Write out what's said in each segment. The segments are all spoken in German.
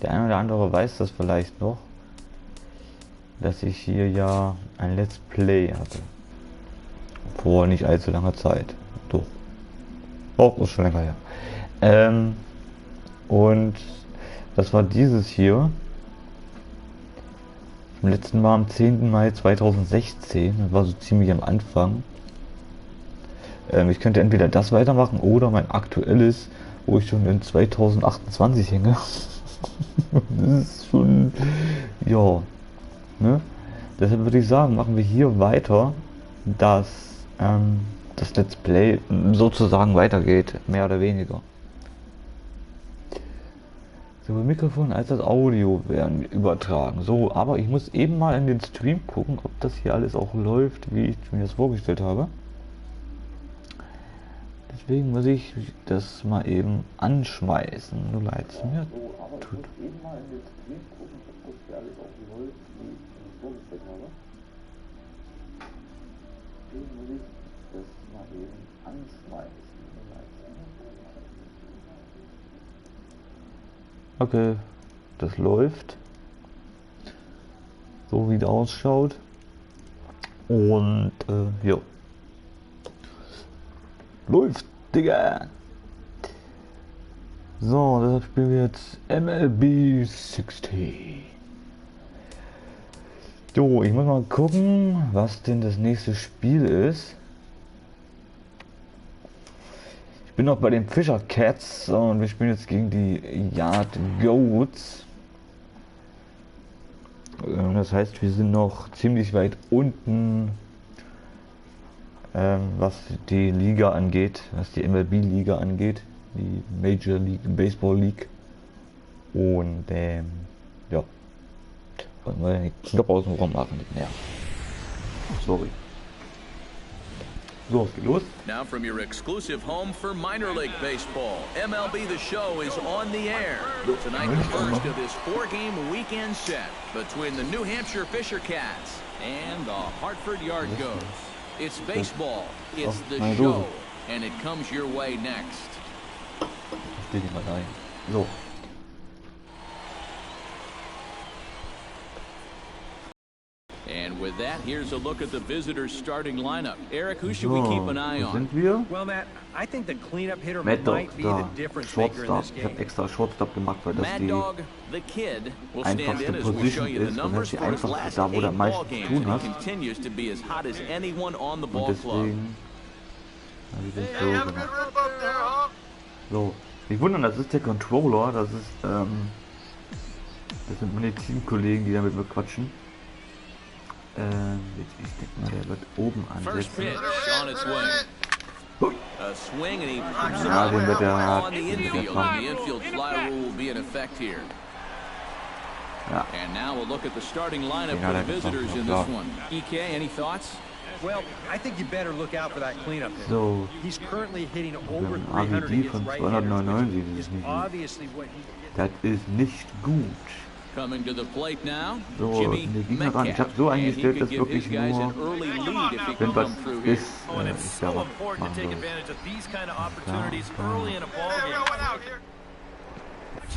Der eine oder andere weiß das vielleicht noch, dass ich hier ja ein Let's Play hatte. Vor nicht allzu langer Zeit. Doch. Auch ist schon länger her. Und das war dieses hier. Im letzten Mal am 10. Mai 2016. Das war so ziemlich am Anfang. Ich könnte entweder das weitermachen oder mein aktuelles, wo ich schon in 2028 hänge. Das ist schon, ja, ne? Deshalb würde ich sagen, machen wir hier weiter, dass das Let's Play sozusagen weitergeht, mehr oder weniger. Sowohl Mikrofon als das Audio werden übertragen. So, aber ich muss eben mal in den Stream gucken, ob das hier alles auch läuft, wie ich mir das vorgestellt habe. Deswegen muss ich das mal eben anschmeißen, nur leid es mir tut. Okay, das läuft. So wie es ausschaut. Und ja. Läuft, Digga! So, deshalb spielen wir jetzt MLB 60. So, ich muss mal gucken, was denn das nächste Spiel ist. Ich bin noch bei den Fisher Cats und wir spielen jetzt gegen die Yard Goats. Das heißt, wir sind noch ziemlich weit unten, was die Liga angeht, was die MLB-Liga angeht, die Major League Baseball League. Und ja, wollen wir den Knopf aus dem Raum machen? Ja, sorry. So, es geht los. Now from your exclusive home for minor league baseball, MLB The Show is on the air. Tonight the first of this 4-game weekend set between the New Hampshire Fisher Cats and the Hartford Yard Goats. It's baseball, it's the show, and it comes your way next. Ich stehe nicht mal rein. So. And with that, here's a look at the visitors' starting lineup. Eric, who should we keep an eye on? Sind wir? Well, Matt, I think the cleanup hitter Mad might Dog, be da. the difference maker in this Ich habe game. extra Shortstop gemacht, weil das Mad die Dog, the kid, will stand einfachste in as we show Position you the ist und das numbers ist die for his einfachste, last da wo du am 8 meisten ball zu games, tun and he hast. continues to be as hot as anyone on the Und ball club. deswegen habe ich den so gemacht. So, nicht wundern, das ist der Controller, das ist das sind meine Teamkollegen, die da mit mir quatschen. Ich denke mal, der wird oben First pitch ansetzen. on its way. A swing and he pops it Ja, up den wird der on the infield. The infield fly rule will be in effect here. Ja. And now we'll look at the starting lineup Ja, for the der ist visitors in klar. this one. EK, any thoughts? Well, I think you better look out for that cleanup hitter. So, He's currently hitting over haben 300 AVD against von right hitters, 299, which das is ist nicht gut. obviously what he Das ist nicht gut. Coming to the plate now, So, Jimmy der Gegner dran. Ich Metcalf. habe so And he eingestellt, could dass give wirklich his guys nur, an early lead if he wenn can was come through here. ist, Oh, and it's ich so da important to machen take soll. advantage of these kind of opportunities early in a ball game.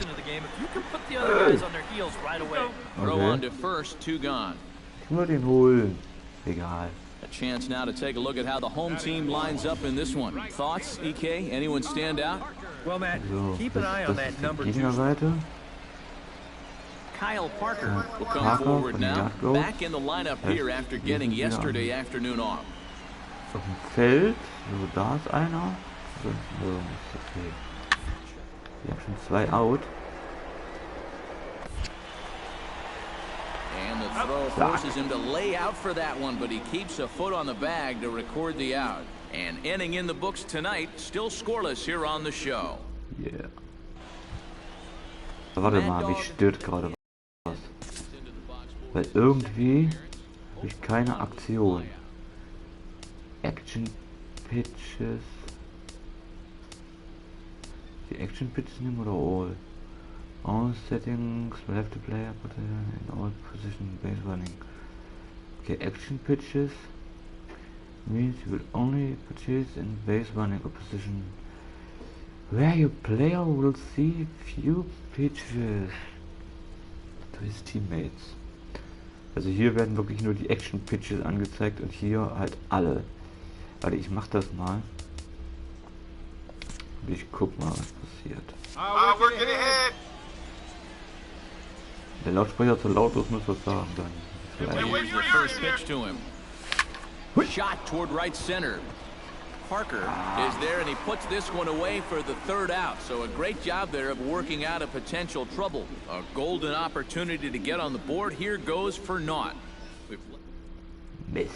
Into the game, if you can put the other guys on their heels right away. Throw Okay. on to first, 2 gone. Ich will den holen. Egal. A chance now to take a look at how the home team lines up in this one. Thoughts, EK? Anyone stand out? Well, Matt, So, keep an eye on das that ist die number 2. Gegnerseite. Kyle Parker will come Parker forward von den now, Yard Goats. back in the lineup here after getting yesterday afternoon off. Auf dem Feld. So, da ist einer. So, ist okay. Wir haben schon 2 out. And the throw forces him to lay out for that one, but he keeps a foot on the bag to record the out. And inning in the books tonight, still scoreless here on the show. Yeah. Warte mal, mich stört gerade was. Weil irgendwie habe ich keine Aktion. Action Pitches. Die Action Pitches nehmen oder all? All settings, we have to play in all position base running. Okay, action pitches means you will only purchase in base running opposition where your player will see few pitches. to his teammates. Also hier werden wirklich nur die Action Pitches angezeigt und hier halt alle. Warte, ich mach das mal. Ich guck mal, was passiert. Der Lautsprecher zu laut ist, muss was sagen dann. Here's the first pitch to him. Shot toward right center. Parker is there, and he puts this one away for the third out. So a great job there of working out a potential trouble. A golden opportunity to get on the board. Here goes for naught. Mist.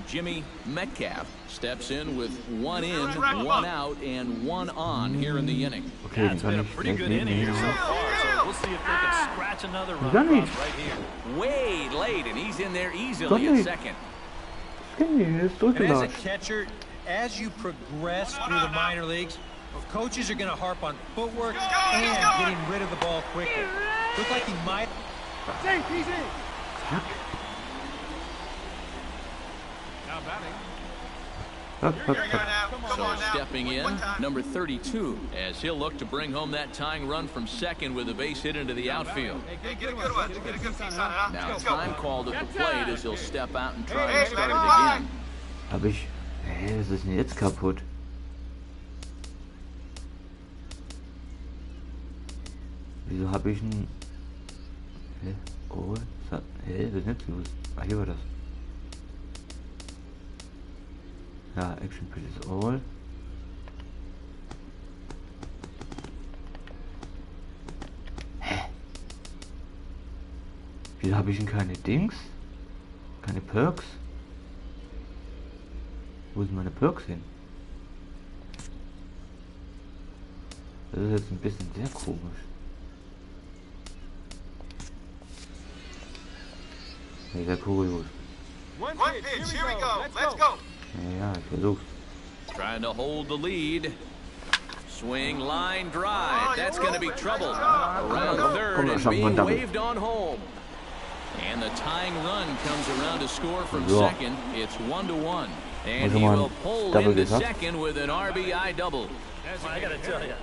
Jimmy Metcalf steps in with one in, one out, and one on here in the inning. Okay, That's been a pretty good inning here so far, so we'll see if they can scratch another run across right here. Way late, and he's in there easily at second. And as a catcher, as you progress through the minor leagues, coaches are going to harp on footwork and getting rid of the ball quickly. Looks like he might. Safe, he's in. Now batting. So stepping in, number 32, as he'll look to bring home that tying run from second with a base hit into the outfield. Now time called at the plate as he'll step out and try and start it again. Hab ich... was ist denn jetzt kaputt? Wieso habe ich ein... Oh, was ist nicht los? Ah, hier war das. Ja, Action Pitch is all. Hä? Wieso habe ich denn keine Dings? Keine Perks? Wo sind meine Perks hin? Das ist jetzt ein bisschen sehr komisch. Sehr kurios. One pitch, here we go, let's go. Ja, ich versuch's. Trying to hold the lead. Swing, line, drive. That's going to be trouble. Around third and being waved on home. And the tying run comes around to score from second. It's 1-1. And he will pull into second with an RBI double. I gotta tell you,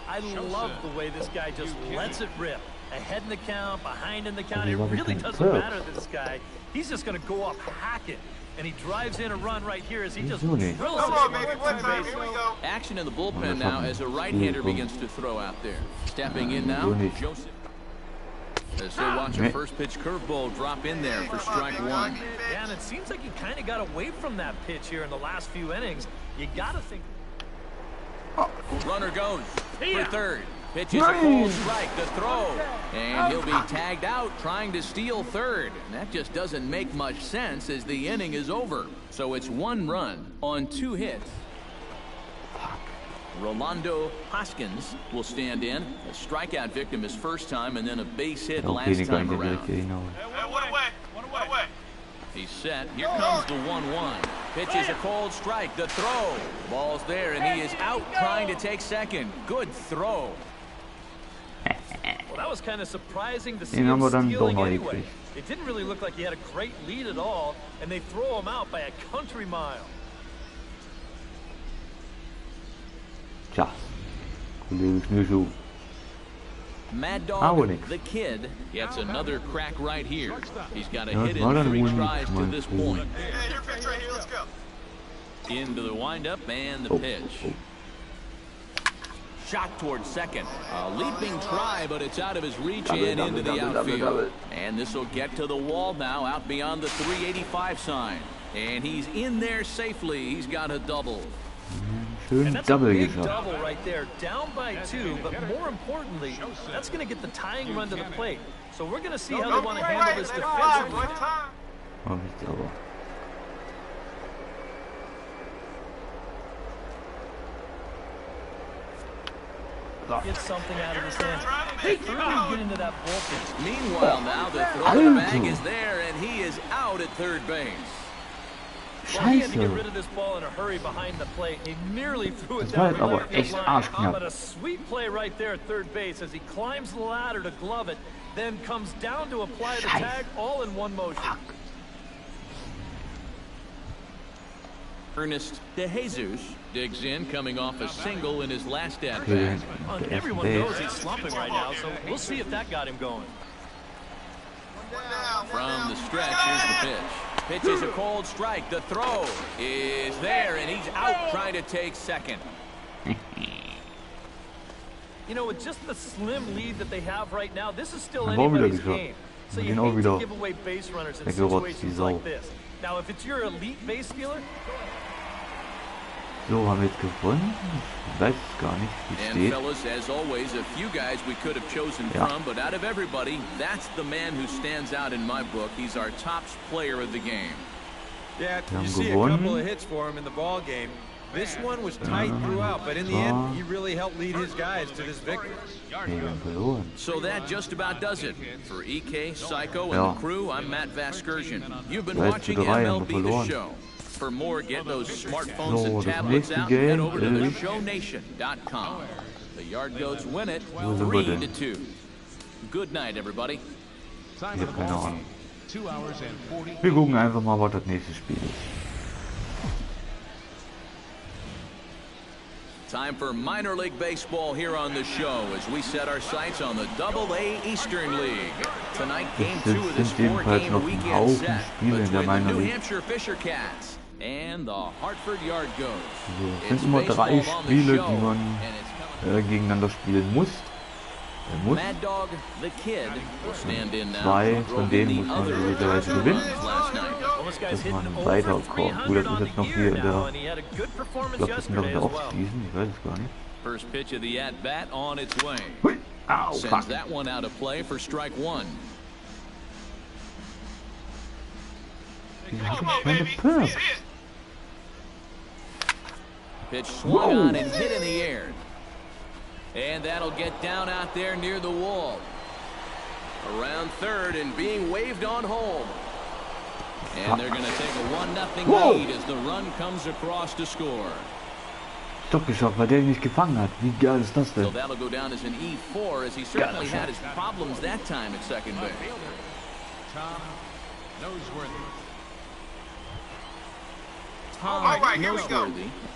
I love the way this guy just lets it rip. Ahead in the count, behind in the count. It really doesn't matter to this guy. He's just gonna go up hacking. And he drives in a run right here as he just drills it. Come on, baby, one time, here we go. Action in the bullpen now as a right-hander begins to throw out there. Stepping in now, Joseph. As they watch a first pitch curveball drop in there for strike one. Yeah, and it seems like he kind of got away from that pitch here in the last few innings. You gotta think. Runner goes for third. Pitches a cold strike, the throw. And he'll be tagged out trying to steal third. And that just doesn't make much sense as the inning is over. So it's one run on 2 hits. Rolando Hoskins will stand in. A strikeout victim his first time and then a base hit last time around. One away. He's set. Here comes the 1-1. Pitches a cold strike. The throw. Ball's there, and he is out trying to take second. Good throw. Well, that was kind of surprising to see him stealing anyway. It didn't really look like he had a great lead at all, and they throw him out by a country mile. Tja, Kollege Schnürschuh. Mad Dog, the kid, gets another crack right here. He's got a hit in 3 tries to this point. Yeah, your pitch right here, let's go. Into the windup and the pitch. Shot towards second. A leaping try, but it's out of his reach and into the outfield. And this will get to the wall now, out beyond the 385 sign. And he's in there safely. He's got a double. And that's a big double right there, down by 2, but more importantly, that's going to get the tying run to the plate. So we're going to see how they want to handle this defensively. Get something out of his hand. Really get into that bullpen. Meanwhile, now the throw to the bag is there, and he is out at third base. Well, he had to get rid of this ball in a hurry behind the plate. He nearly threw it down the left field line. But a sweet play right there at third base as he climbs the ladder to glove it, then comes down to apply the tag all in one motion. Ernest De Jesus digs in, coming off a single in his last at bat. Well, everyone knows he's slumping right now, so we'll see if that got him going. From the stretch, here's the pitch. Pitch is a cold strike. The throw is there, and he's out trying to take second. You know, with just the slim lead that they have right now, this is still anybody's game. So you hate to give away base runners in situations like this. Now, if it's your elite base stealer... So, haben wir jetzt gewonnen? Ich weiß es gar nicht, wie es And steht. fellas, as always, a few guys we could have chosen from, but out of everybody, that's the man who stands out in my book. He's our top player of the game. Yeah, you see a couple of hits for him in the ball game. This one was tight throughout, but in the end, he really helped lead his guys to this victory. So that just about does it. For EK, Psycho, and the crew, I'm Matt Vaskersian. You've been watching MLB The Show. For more, get those smartphones and tablets out, head over to theshownation.com. The Yard Goats win it 3-2. Good night, everybody. Ich habe keine Ahnung. Wir gucken einfach mal, was das nächste Spiel ist. Time for minor league baseball here on the show as we set our sights on the Double-A Eastern League. Tonight, Game 2 of this 4-game weekend set between the New Hampshire Fisher Cats and the Hartford Yard Goats. Es sind immer 3 Spiele, die man gegeneinander spielen muss. Mad Dog, the Kid, will stand in now. 2 von denen muss man logischerweise gewinnen, dass man weiterkommt. Gut, das ist jetzt noch hier in der... Ich glaube, das sind noch in der Offseason, ich weiß es gar nicht. First pitch of the at-bat on its way. Hui. Au, Sends fuck. that one out of play for strike one. Wieso habe ich keine Perks? Pitch swung on and hit in the air. And that'll get down out there near the wall. Around third and being waved on home. And they're going to take a 1-0 lead as the run comes across to score. Doch geschafft, weil der ihn nicht gefangen hat. Wie geil ist das denn? So that'll go down as an E4 as he certainly had his problems that time at second base. Tom Noseworthy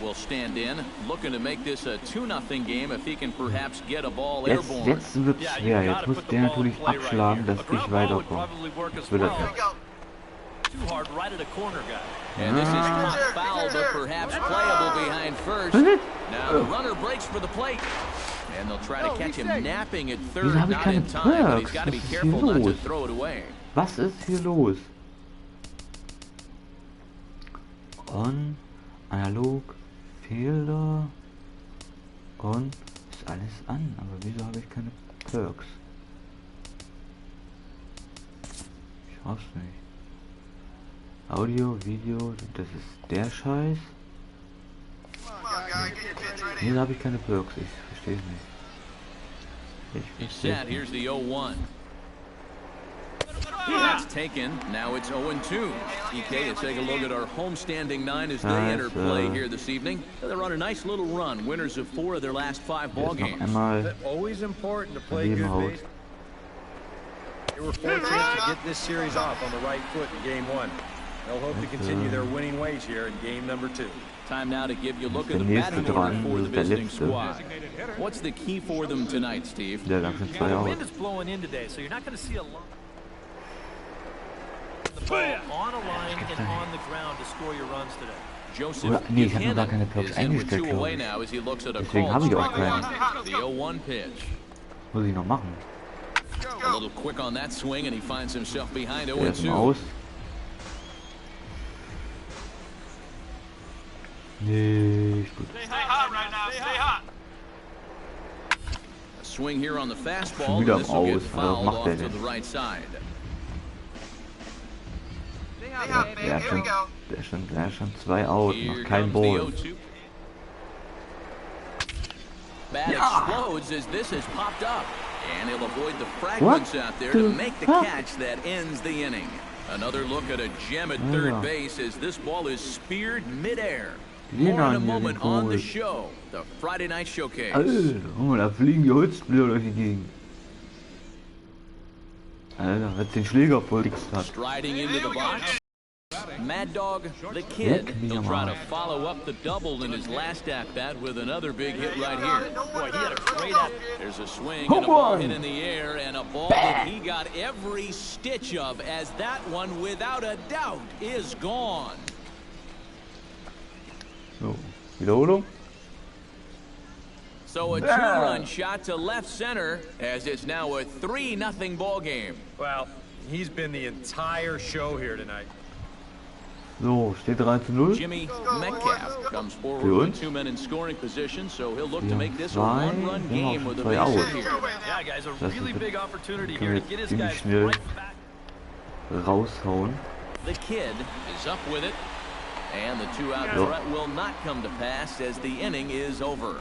will stand in, looking to make this a 2-0 game if he can perhaps get a ball airborne. Jetzt wird es schwer. Jetzt muss der natürlich abschlagen, dass ich weiterkomme. Das will er nicht. Too hard right at a corner guy. And this is not foul, but perhaps playable behind first. Now the runner breaks for the plate. And they'll try to catch him napping at third, not in time, but he's got to be careful not to throw it away. Was ist hier los? On, analog, Filter und ist alles an, aber wieso habe ich keine Perks? Ich raff's nicht. Audio, Video, das ist der Scheiß. Wieso habe ich keine Perks? Ich verstehe es nicht. Ich verstehe es nicht. Here's the 0-1. That's taken. Now it's 0-2. EK to take a look at our homestanding 9 as they enter play here this evening. They're on a nice little run, winners of 4 of their last 5 ball games. Always important to play good base. They were fortunate to get this series off on the right foot in game 1. They'll hope to continue their winning ways here in game number 2. Time now to give you a look at the batting order for the visiting squad. What's the key for them tonight, Steve? Der lag schon 2 The aus. wind is blowing in today, so you're not going to see a lot. The ball on a line and on the ground to score your runs today. Joseph Nee, ich habe noch gar keine Perks is in with eingestellt, 2 glaube away ich. now as he looks at a Deswegen habe called ich auch strike keine. one. The 0-1 pitch. Muss ich noch machen. A little quick on that swing, and he finds himself behind Der ist 0-2. aus. Nicht gut. Stay hot right now. Stay hot. A swing here on the fastball, Schon and wieder this am will Aus. get Was fouled macht off der to denn? the right side. Stay hot, baby. Der hat Here we schon, go. der hat schon 2 out, Here macht kein comes the Ball. 0-2. Bat explodes as this has popped up, and he'll avoid the fragments out there to make the catch that ends the inning. Another look at a gem at third base as this ball is speared midair. More in a moment on the show, the Friday Night Showcase. Alter, guck mal, da fliegen die Holzsplitter durch die Gegend. Alter, hat den Schläger voll hat. Striding into the box. Mad Dog, the kid, will try to follow up the double in his last at-bat with another big hit right here. Boy, he had a great at. There's a swing and a ball hit in the air, and a ball that he got every stitch of, as that one, without a doubt, is gone. So, Wiederholung. So a two-run shot to left center, as it's now a 3-0 ball game. Well, he's been the entire show here tonight. So, steht 3:0. Jimmy Metcalf comes forward with 2 men in scoring position, so he'll look to make this a one-run game with a base hit here. Yeah, guys, a really big opportunity here to get his ziemlich guys schnell right back. raushauen. The kid is up with it, and the two-out threat will not come to pass as the inning is over.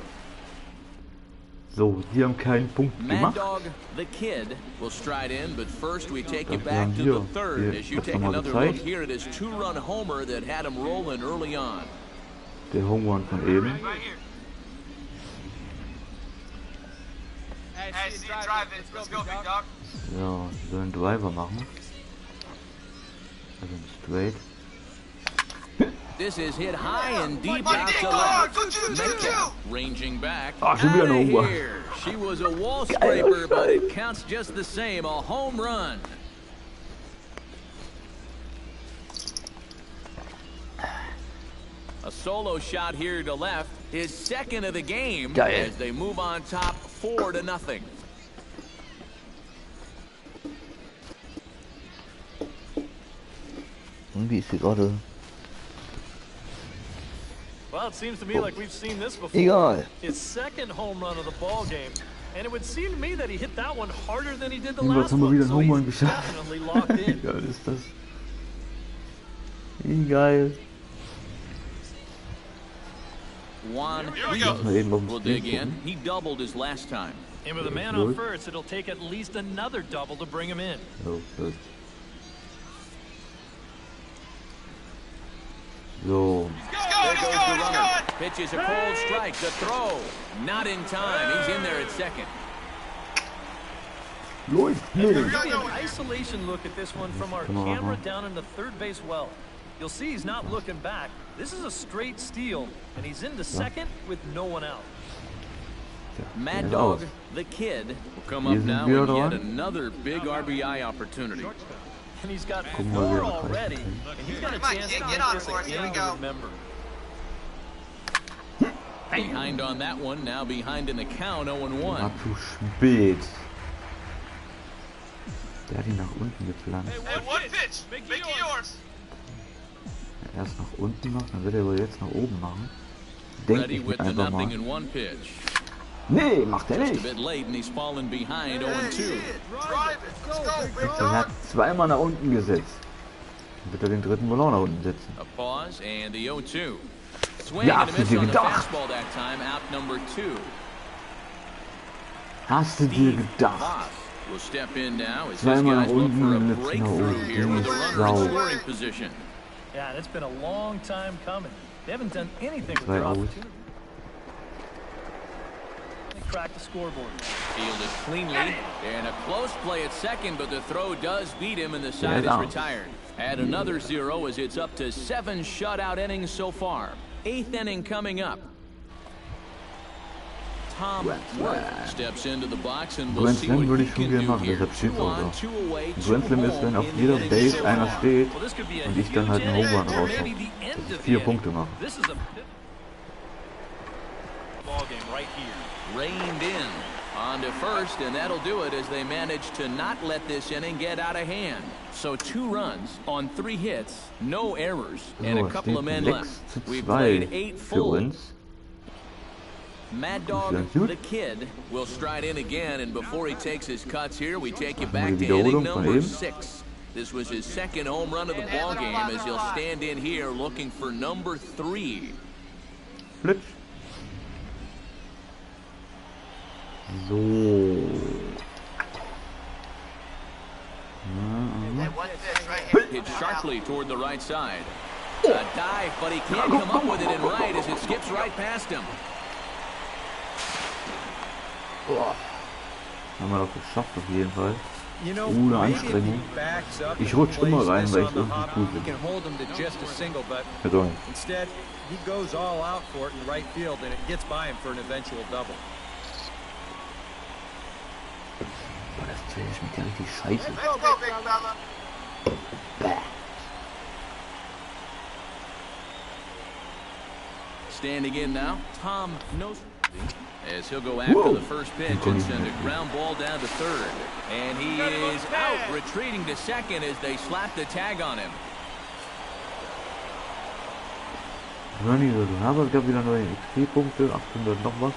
So, die haben keinen Punkt Mad gemacht. Dog, the kid, will stride in, but first we take you Dafür back haben to wir the third as you das take nochmal another look gezeigt. here at his two-run homer that had him rolling early on. Der Home Run von eben. Right here. Hey, see you drive it. Let's go, big dog. Ja, wir sollen Driver machen. Also ein Straight. This is hit high and deep out to left. Metcalf ranging back. schon wieder ein Outta Home Run. here. She was a wall scraper, but it counts just the same. A home run. A solo shot here to left. His second of the game Geil. as they move on top 4-0. Irgendwie ist sie gerade. Well, it seems to me like we've seen this before. Egal. His second home run of the ball game. And it would seem to me that he hit that one harder than he did the Jedenfalls last haben wir one. wieder einen So Home Run he's geschafft. definitely locked Wie in. geil ist das? Wie geil. Juan Lass mal eben auf will den dig Spiel in. gucken. He doubled his last time. And with a man on first, it'll take at least another double to bring him in. So, gut. So, There goes the runner. Pitch is a cold strike. The throw. Not in time. He's in there at second. läuft We'll nicht. give you an isolation look at this one from our camera down in the third base well. You'll see he's not looking back. This is a straight steal, and he's into second with no one out. Mad ist Dog, aus. the kid, will come Hier up sind now wir with yet dran. another big RBI opportunity. And he's got Gucken wir, wie 4 er das already, reicht. and he's got a Come on, chance kid, to get make on this for a us. Here we game go. to remember. Behind on that one, now behind in the count, 0-1. War zu spät. Der hat ihn nach unten gepflanzt. And one pitch. Make it yours. Erst nach unten macht, dann wird er aber jetzt nach oben machen. Denke Ready ich with mir the einfach nothing mal. in one pitch. Nee, macht er Just a nicht. bit late, and he's fallen behind 0-2. Drive it. Let's go, big Er dog. hat zweimal nach unten gesetzt. Dann wird er den dritten wohl auch nach unten setzen. A pause and the 0-2. Swing Ja, and a hast du miss dir on the gedacht? fastball that time, out number 2. Hast du dir gedacht? Will step in now as his Zweimal nach guys look unten for a und jetzt nach breakthrough oben. here with a runner in Sau. scoring position. Yeah, and it's been a long time coming. They haven't done anything with Zwei their aus. opportunity. They cracked the scoreboard. Fielded cleanly, and a close play at second, but the throw does beat him, and the side is down. retired. Add another 0 as it's up to 7 shutout innings so far. 8th inning coming up. Tom Worth steps into the box, and we'll Grand see Slam what würde he ich schon can gerne do machen, here. deshalb steht's 2 auch on, da. 2 away, Ein 2 Grand Slam ist, wenn home auf in the jeder inning Base so einer far. steht Well, this could be a und ich dann halt einen huge Home Run inning, or raushau. maybe the end Dass of ich the 4 inning. Punkte mache. This is a ball game right here. Reined in on to first, and that'll do it as they manage to not let this inning get out of hand. So 2 runs on 3 hits, no errors, and So, a es couple of steht men left. 6:2 We've played 8 für full. uns. Mad Dog, Ganz gut. the kid, will stride in again, and before he takes his cuts here, we take you Machen wir back die to inning Wiederholung von number eben. 6. This was his second home run of the ball game as he'll stand in here looking for number 3. Flitsch. So. And one pitch right here. Hit sharply toward the right side. A dive, but he can't come up with it in right as it skips right past him. Boah. Haben wir doch geschafft auf jeden Fall. Ohne Anstrengung. Ich rutsche immer rein, weil ich irgendwie gut bin. Also. Instead, he goes all out for it in right field, and it gets by him for an eventual double. Boah, das Teil schmeckt ja richtig scheiße. Let's go, big fella. Bäh. Standing in now, Tom knows as he'll go after the first pitch and send a ground ball down to third. And he is out, retreating to second as they slap the tag on him. Aber es gab wieder neue XP-Punkte, 800 noch was.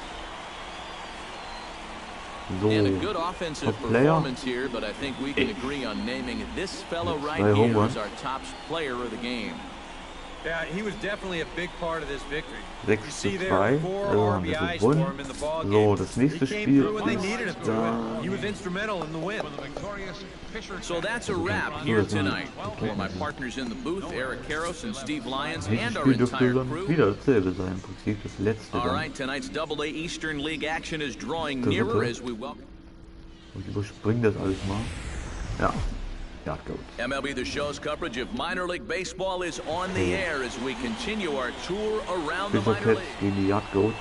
So, And a good offensive performance here, but I think we can agree on naming this fellow right here as our top player of the game. Yeah, he was definitely a big part of this victory. 6:2, also haben wir gewonnen. So, das nächste Spiel ist da. He was instrumental in the win. So that's a wrap here tonight. For my partners in the booth, Eric Karros and Steve Lyons, and our entire crew. Wieder dasselbe sein, im Prinzip das letzte. All right, tonight's AA Eastern League action is drawing nearer as we welcome. Ich überspringe das alles mal. Ja. MLB The Show's coverage of minor league baseball is on the air as we continue our tour around the minor league.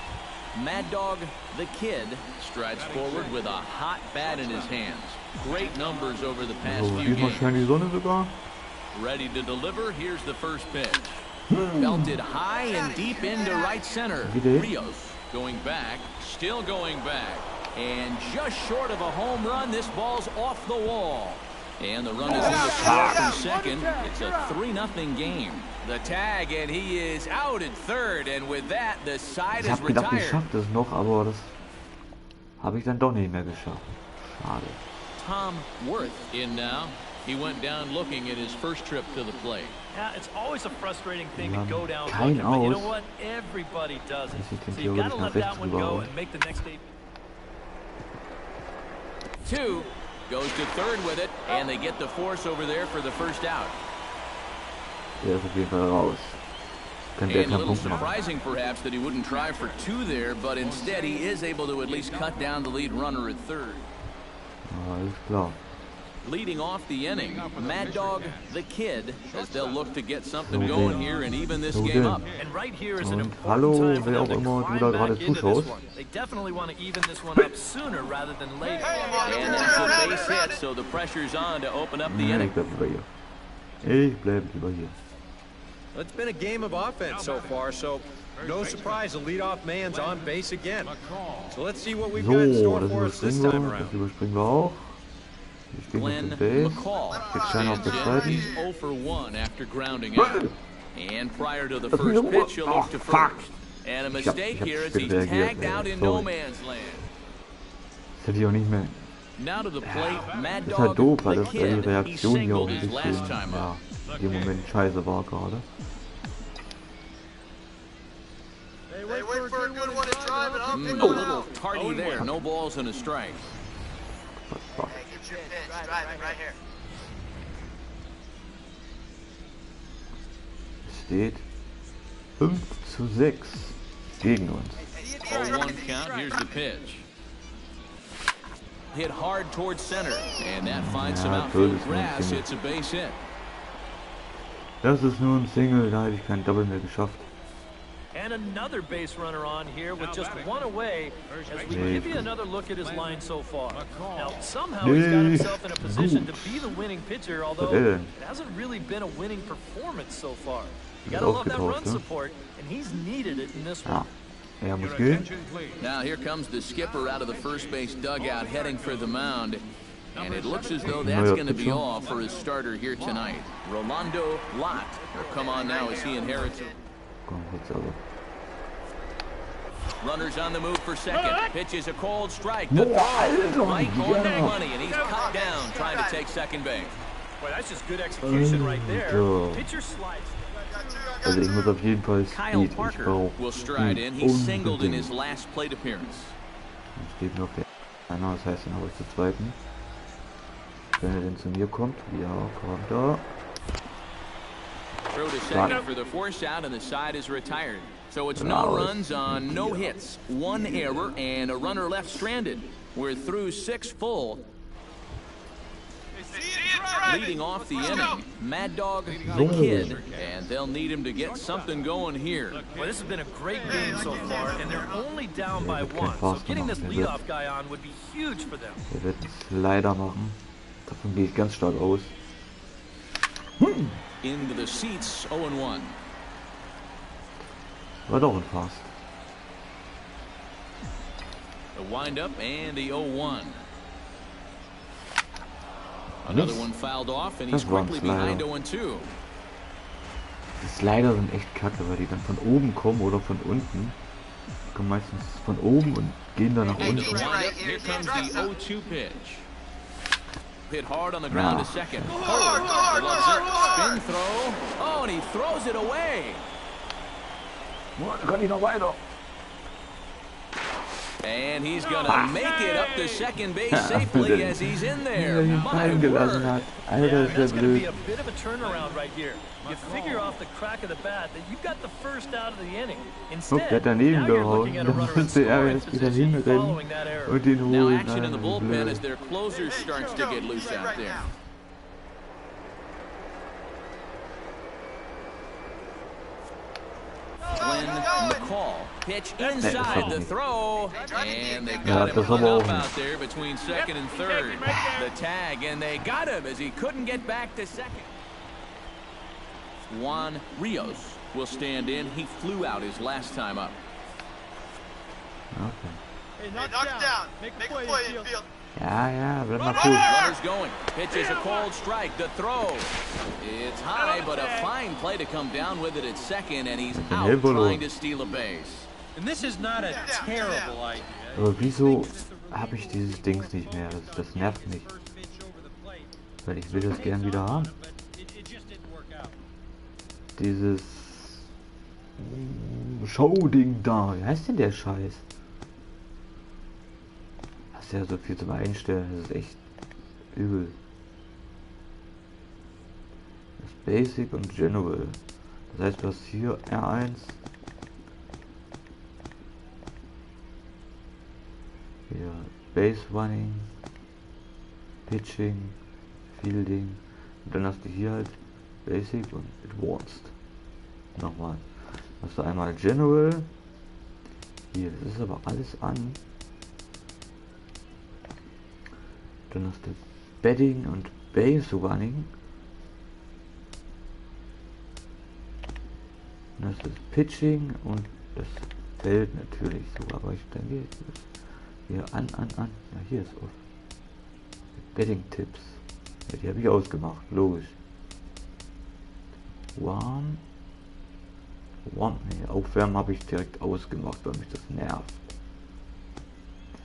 Mad Dog, the kid, strides forward with a hot bat in his hands. Great numbers over the past few games. Ready to deliver, here's the first pitch. Belted high and deep into right center. Rios going back, still going back. And just short of a home run, this ball's off the wall. And the run is in the score from second. It's a 3-0 game. The tag, and he is out at third. And with that, the side is retired. Ich hab gedacht, ich schaff das noch, aber das habe ich dann doch nicht mehr geschafft. Schade. Tom Worth in now. He went down looking at his first trip to the plate. Yeah, it's always a frustrating thing to go down looking, but you know what? Everybody does it. So you got to let that one go and make the next eight. 2. Goes to third with it, and they get the force over there for the first out. Der ist auf jeden Fall raus. And a little surprising, perhaps, that he wouldn't try for 2 there, but instead he is able to at least cut down the lead runner at third. Alles klar. Leading off the inning, Mad Dog, the kid, as they'll look to get something going here and even this game up. And right here is an Und important hallo, time for wer auch them to immer du climb da back gerade into zuschaust. this one. They definitely want to even this one up sooner rather than later. And that's a base hit, so the pressure's on to open up the inning. Ich bleib lieber hier. Ich bleib lieber hier. It's been a game of offense so far, so no surprise, the leadoff man's on base again. So let's see what we've got in So, store das for us this überspringen time wir. around. Das überspringen wir auch. Wir stehen Glenn auf der Base. McCall Jetzt scheint auf der stands in. zweiten. He's 0 for 1 after grounding out. And prior to the first pitch, he'll look to first. And a mistake here as he's tagged out in no man's land. Das hätte ich auch nicht mehr. Now to the plate, Mad Das ist halt Dog, doof, weil the das bei die kid. He Reaktion hier auch singled ein his bisschen, last time ja, up. im Moment scheiße war gerade. Hey, wait for a good one to drive it up. A little tardy there, no balls and a strike. Hey, get your pitch, drive it right here. Es steht 5:6 gegen uns. 0-1 count, here's the pitch. Hit hard towards center, and that finds some outfield grass. It's a base hit. Das ist nur ein Single, da hätte ich kein Double mehr geschafft. And another base runner on here with just one away as we give you another look at his line so far. Now, somehow he's got himself in a position to be the winning pitcher, although it hasn't really been a winning performance so far. You gotta love that run support, and he's needed it in this one. Er muss gehen. Now here comes the skipper out of the first base dugout heading for the mound. And it looks as though that's going to be all for his starter here tonight. Rolando Lott will come on now as he inherits it. Runners on the move for second. Pitches a cold strike. The throw right on the money, and he's cut down trying to take second base. Boy, that's just good execution right there. Pitcher slides. Also ich muss auf jeden Fall Kyle Speed. Ich Parker brauche will stride in. He singled in his last plate appearance. Dann steht noch der einer, das heißt, dann habe ich zur zweiten. Wenn er denn zu mir kommt. Ja, kommt da. Throw to second for the force out, and the side is retired. So it's no runs on no hits, 1 error, and a runner left stranded. We're through 6 full. leading off the inning. Mad Dog, the Kid, and they'll need him to get something going here. Well, this has been a great game so far, and they're only down by one. So getting this leadoff guy on would be huge for them. Er wird leider machen. Davon gehe ich ganz stark aus. Into the seats, 0-1. War doch ein Fast. The windup and the 0-1. Another one fouled off, and he's quickly behind 0-2. Die Slider sind echt kacke, weil die dann von oben kommen oder von unten. Die kommen meistens von oben und gehen dann nach unten. Here comes the 0-2 pitch. Hit hard on the ground to second. Spin throw. Oh, and he throws it away. Da kann ich noch weiter. And he's gonna make it up to second base safely as he's in there. My gelassen hat. Alter, ist der blöd. Be a bit of a turnaround right here. You figure off the crack of the bat that you got the first out of the inning. Guck, der hat daneben gehauen. Dann müsste er jetzt wieder hinrennen und den Now holen. action in the bullpen as their closer starts to get loose out there. Glenn McCall, pitch inside the throw, and they got him hung up out there between second and third. The tag, and they got him as he couldn't get back to second. Juan Rios will stand in. He flew out his last time up. Okay. Hey, knock it down. Make a play in field. Ja, bleib mal cool. Runner's going. Pitch is a cold strike. The throw. It's high, but a fine play to come down with it at second, and he's out trying to steal a base. And this is not a terrible idea. Aber wieso habe ich dieses Dings nicht mehr? Das nervt mich. Weil ich will das gern wieder haben. Dieses Show-Ding da. Wie heißt denn der Scheiß? Hast ja so viel zum Einstellen. Das ist echt übel. Das Basic und General. Das heißt, du hast hier R1. Hier Base Running, Pitching, Fielding. Und dann hast du hier halt Basic und Advanced. Nochmal. Hast du einmal General. Hier, das ist aber alles an. Dann hast du Batting und Base Running. Dann hast du das Pitching und das Feld natürlich so. Aber dann geht es hier an. Ja, hier ist off. Betting Tipps. Ja, die habe ich ausgemacht, logisch. Warm. Nee, Aufwärmen habe ich direkt ausgemacht, weil mich das nervt.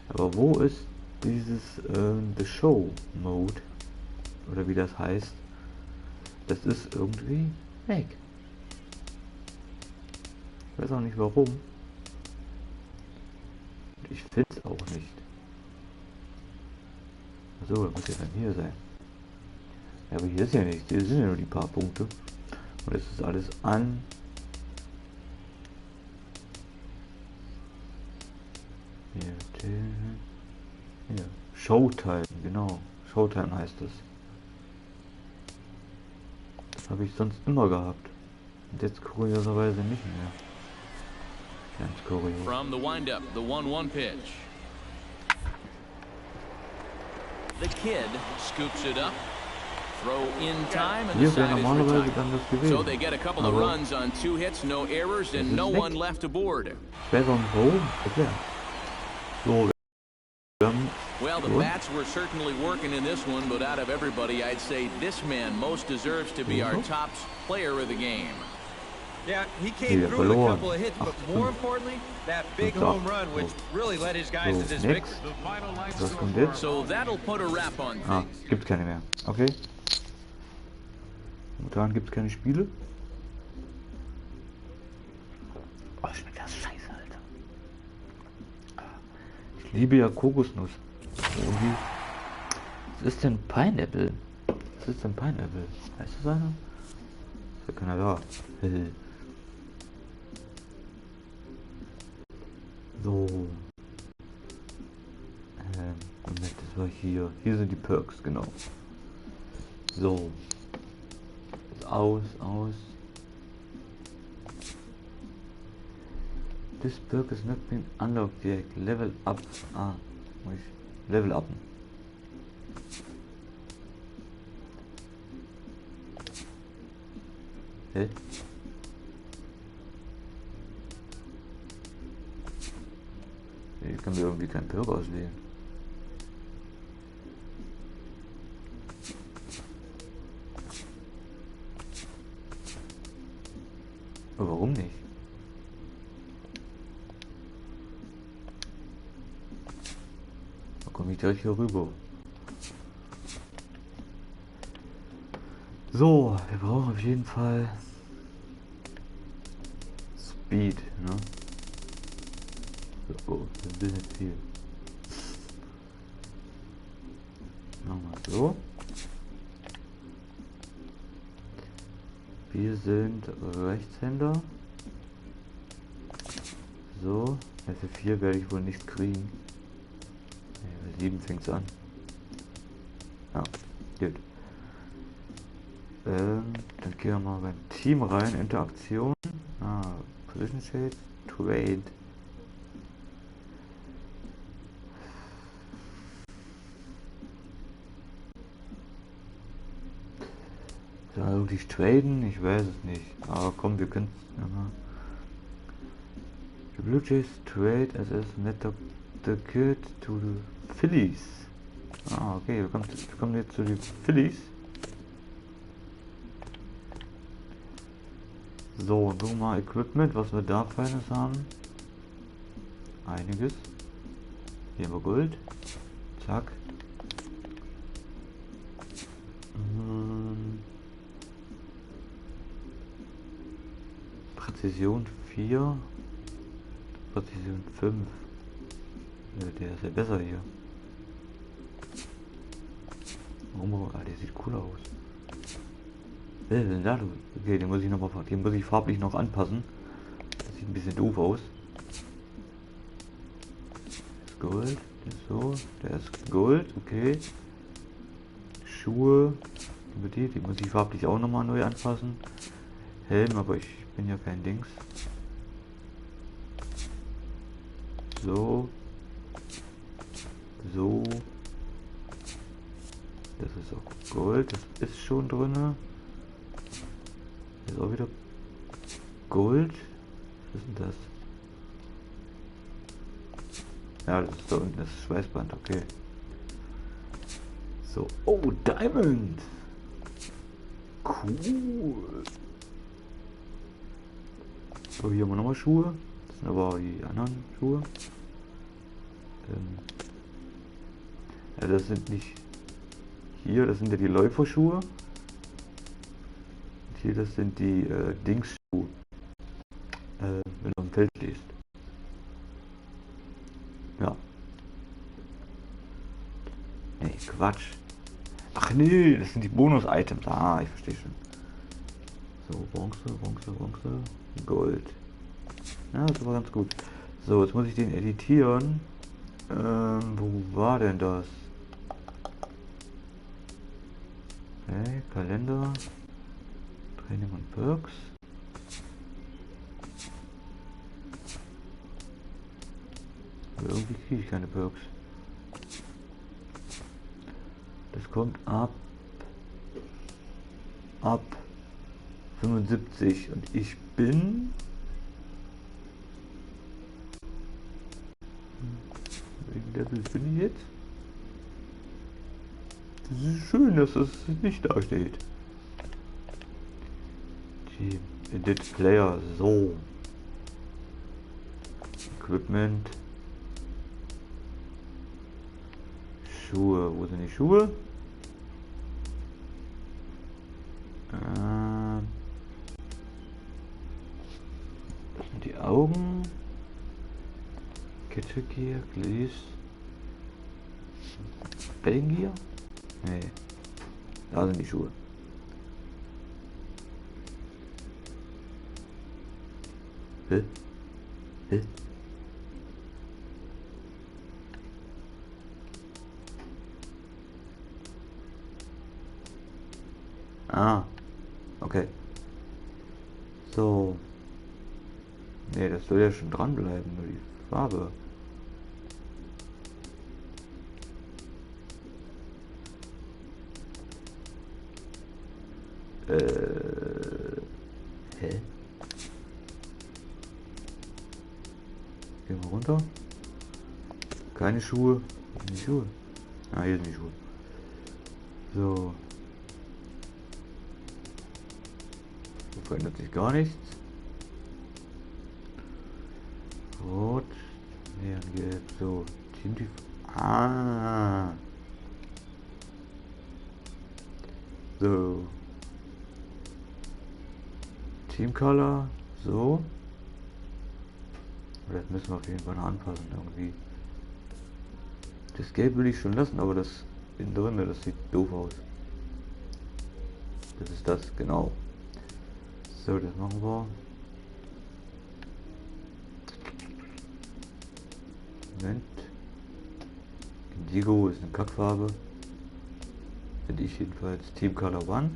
Aber wo ist dieses The Show Mode? Oder wie das heißt? Das ist irgendwie weg. Ich weiß auch nicht warum. Ich finde es auch nicht. So, das muss ja dann hier sein. Ja, aber hier ist ja nichts. Hier sind ja nur die paar Punkte. Und es ist alles an. Hier. Showtime, genau. Showtime heißt es. Das habe ich sonst immer gehabt. Und jetzt kurioserweise nicht mehr. Ganz kurios. From the windup, the 1-1 pitch. The Kid scoops it up. Throw in time and the side is retired. So they get a couple of runs on 2 hits, no errors, and no one left aboard. Well, the bats were certainly working in this one, but out of everybody, I'd say this man most deserves to be our top player of the game. Yeah, he came through with a couple of hits, but more importantly, that big home run, which really led his guys to this victory. So that'll put a wrap on things. Gibt's keine mehr. Okay. Momentan gibt's keine Spiele. Oh, schmeckt das scheiße, Alter. Ich liebe ja Kokosnuss. Irgendwie. Was ist denn Pineapple? Was ist denn Pineapple? Weißt du einer? Ist ja keiner da. So. Das war hier. Hier sind die Perks, genau. So. Aus. This perk is not been unlocked yet. Level up. Ah, muss ich Level upen. Hä? Ich kann mir irgendwie keinen Perk auswählen. Aber warum nicht? Da komme ich direkt hier rüber. So, wir brauchen auf jeden Fall Speed, ne? Oh, das ist ein bisschen viel. Machen wir so. Wir sind Rechtshänder. So, für 4 werde ich wohl nicht kriegen. Bei 7 fängt es an. Ja, gut. Dann gehen wir mal beim Team rein. Interaktion. Position Shade. Trade. Also die traden, ich weiß es nicht. Aber komm, wir können es. The Blue Jays trade as met the kid to the Phillies. Okay, wir kommen jetzt zu den Phillies. So, gucken wir mal Equipment, was wir da Feines haben. Einiges. Hier haben wir Gold. Zack. Präzision 4. Präzision 5. Ja, der ist ja besser hier. Warum? Der sieht cool aus. Was ist denn da? Okay, den muss ich farblich noch anpassen. Das sieht ein bisschen doof aus. Das ist Gold. Der ist so. Der ist Gold. Okay. Schuhe. Die muss ich farblich auch nochmal neu anpassen. Helm, aber ich bin ja kein Dings. So. So. Das ist auch Gold. Das ist schon drin. Ist auch wieder Gold. Was ist denn das? Ja, das ist da unten das Schweißband, okay. So, oh, Diamond! Cool! So, hier haben wir nochmal Schuhe. Das sind aber die anderen Schuhe. Ja, das sind nicht hier, das sind ja die Läuferschuhe. Hier, das sind die Dingsschuhe, wenn du am Feld stehst. Ja. Nee, Quatsch. Ach nee, das sind die Bonus-Items. Ah, ich verstehe schon. So, Bronze, Gold. Ja, das war ganz gut. So, jetzt muss ich den editieren. Wo war denn das? Okay, Kalender. Training und Perks. Aber irgendwie kriege ich keine Perks. Das kommt ab 75 und ich bin welchen Level bin ich jetzt? Das ist schön, dass das nicht da steht. Team Edit Player, so. Equipment. Schuhe, wo sind die Schuhe? Das sind die Augen. Gear, Glees. Belgier? Nee. Da sind die Schuhe. Hä? Ah, okay. So. Ne, das soll ja schon dranbleiben, nur die Farbe. Hä? Gehen wir runter. Keine Schuhe. Wo sind die Schuhe? Ah, hier sind die Schuhe. So. So verändert sich gar nichts. Rot. Neongelb. So. Team. Ah. So. Team Color. So. Das müssen wir auf jeden Fall noch anpassen irgendwie. Das Gelb will ich schon lassen, aber das innen drin, das sieht doof aus. Das ist das, genau. So, das machen wir. Moment. Indigo ist eine Kackfarbe. Finde ich jedenfalls. Team Color One.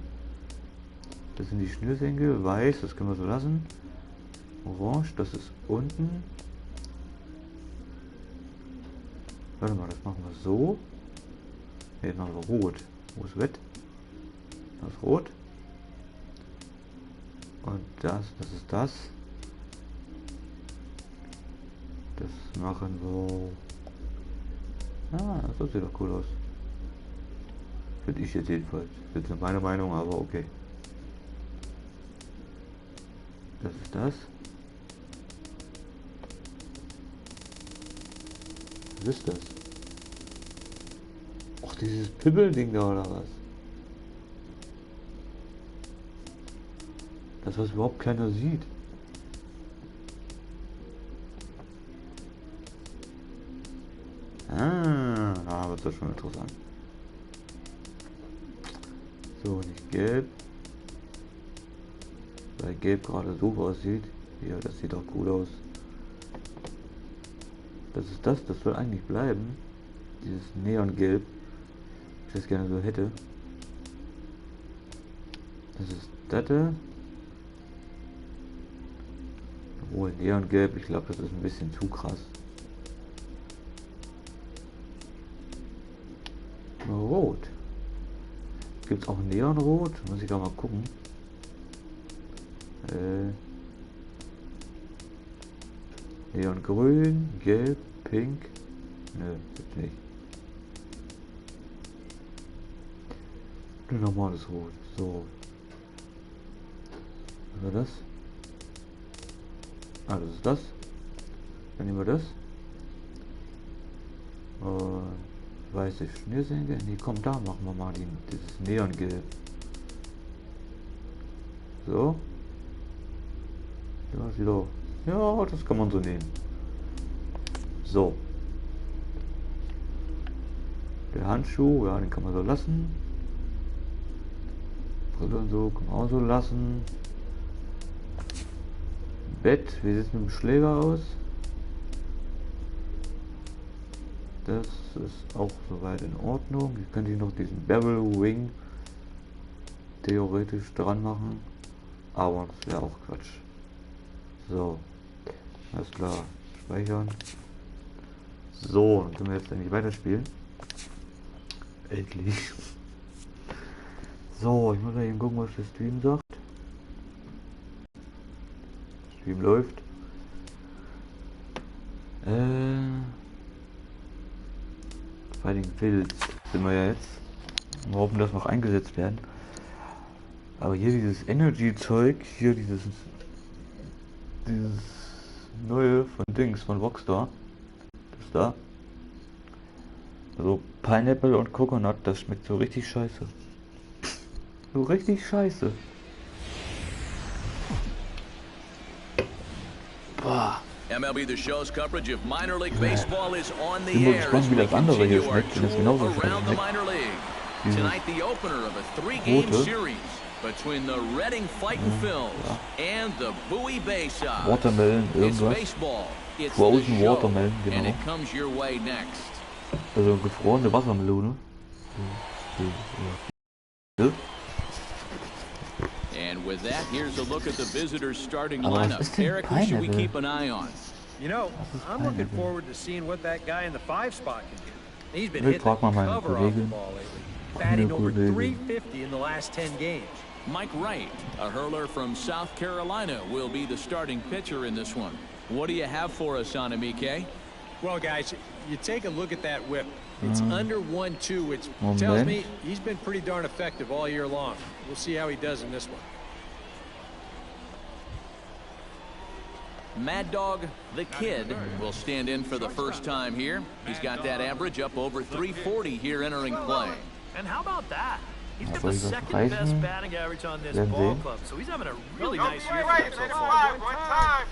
Das sind die Schnürsenkel. Weiß, das können wir so lassen. Orange, das ist unten. Warte mal, das machen wir so. Jetzt machen wir rot. Wo ist Wett? Das ist rot. Und das ist das. Das machen wir. Ah, das sieht doch cool aus. Finde ich jetzt jedenfalls. Das ist jetzt meine Meinung, aber okay. Das ist das. Was ist das? Ach, dieses Pimmelding da oder was? Das, was überhaupt keiner sieht. Ah, wird das schon interessant. So, nicht gelb. Weil gelb gerade so aussieht. Ja, das sieht auch cool aus. Das ist das soll eigentlich bleiben. Dieses Neongelb. Ich das gerne so hätte. Das ist das. Obwohl Neongelb, ich glaube, das ist ein bisschen zu krass. Rot. Gibt es auch Neonrot? Muss ich da mal gucken. Neongrün, gelb, pink. Nö, gibt's nicht. Nur normales Rot. So. Was war das? Ah, das ist das. Dann nehmen wir das. Und weiße Schnürsenkel. Nee, komm, da machen wir mal dieses Neongelb. So. Ja, sieht auch. Ja, das kann man so nehmen. So. Der Handschuh, ja, den kann man so lassen. Brille und so kann man auch so lassen. Bett, wie sieht es mit dem Schläger aus? Das ist auch soweit in Ordnung. Hier könnte ich noch diesen Bevel Wing theoretisch dran machen. Aber das wäre auch Quatsch. So. Alles klar. Speichern. So, dann können wir jetzt endlich weiterspielen. Endlich. So, ich muss mal eben gucken, was der Stream sagt. Stream läuft. Fighting Fields sind wir ja jetzt. Wir hoffen, dass noch eingesetzt werden. Aber hier dieses Energy-Zeug, hier dieses neue von Dings, von Rockstar. Das da. Also Pineapple und Coconut, das schmeckt so richtig scheiße. So richtig scheiße. Boah. MLB The Show's coverage of minor league baseball is on the Ich bin mal air gespannt, as wie we das andere hier continue our schmeckt, wenn es genauso tour around the schmeckt. minor league. Tonight the opener of a three-game Rote. series between the Reading Fightin' Phils and the Bowie Bay Sox. Watermelon, It's irgendwas. baseball. It's Frozen the show, Watermelon, and genau. it comes your way next. Also gefrorene Wassermelone. Ja. And with that, here's a look at the visitors' starting Aber was lineup. ist denn Eric, who should we Pineapple? keep an eye on? You know, I'm looking Pineapple? forward to seeing what that guy in the 5 spot can do. He's been Ich hitting the frag mal meine cover off the Kollegin. ball lately, batting over Kollegin. 350 in the last 10 games. Mike Wright, a hurler from South Carolina, will be the starting pitcher in this one. What do you have for us on him, EK? Well, guys, you take a look at that whip. It's under 1-2, which Moment. tells me he's been pretty darn effective all year long. We'll see how he does in this one. Mad Dog, the kid, will stand in for the first time here. He's got that average up over 340 here entering play. And how about that? He's got Soll the ich das second reichen? best batting average on this Werden ball sehen. club, so he's having a really Go nice play year right, for him so play far. one time.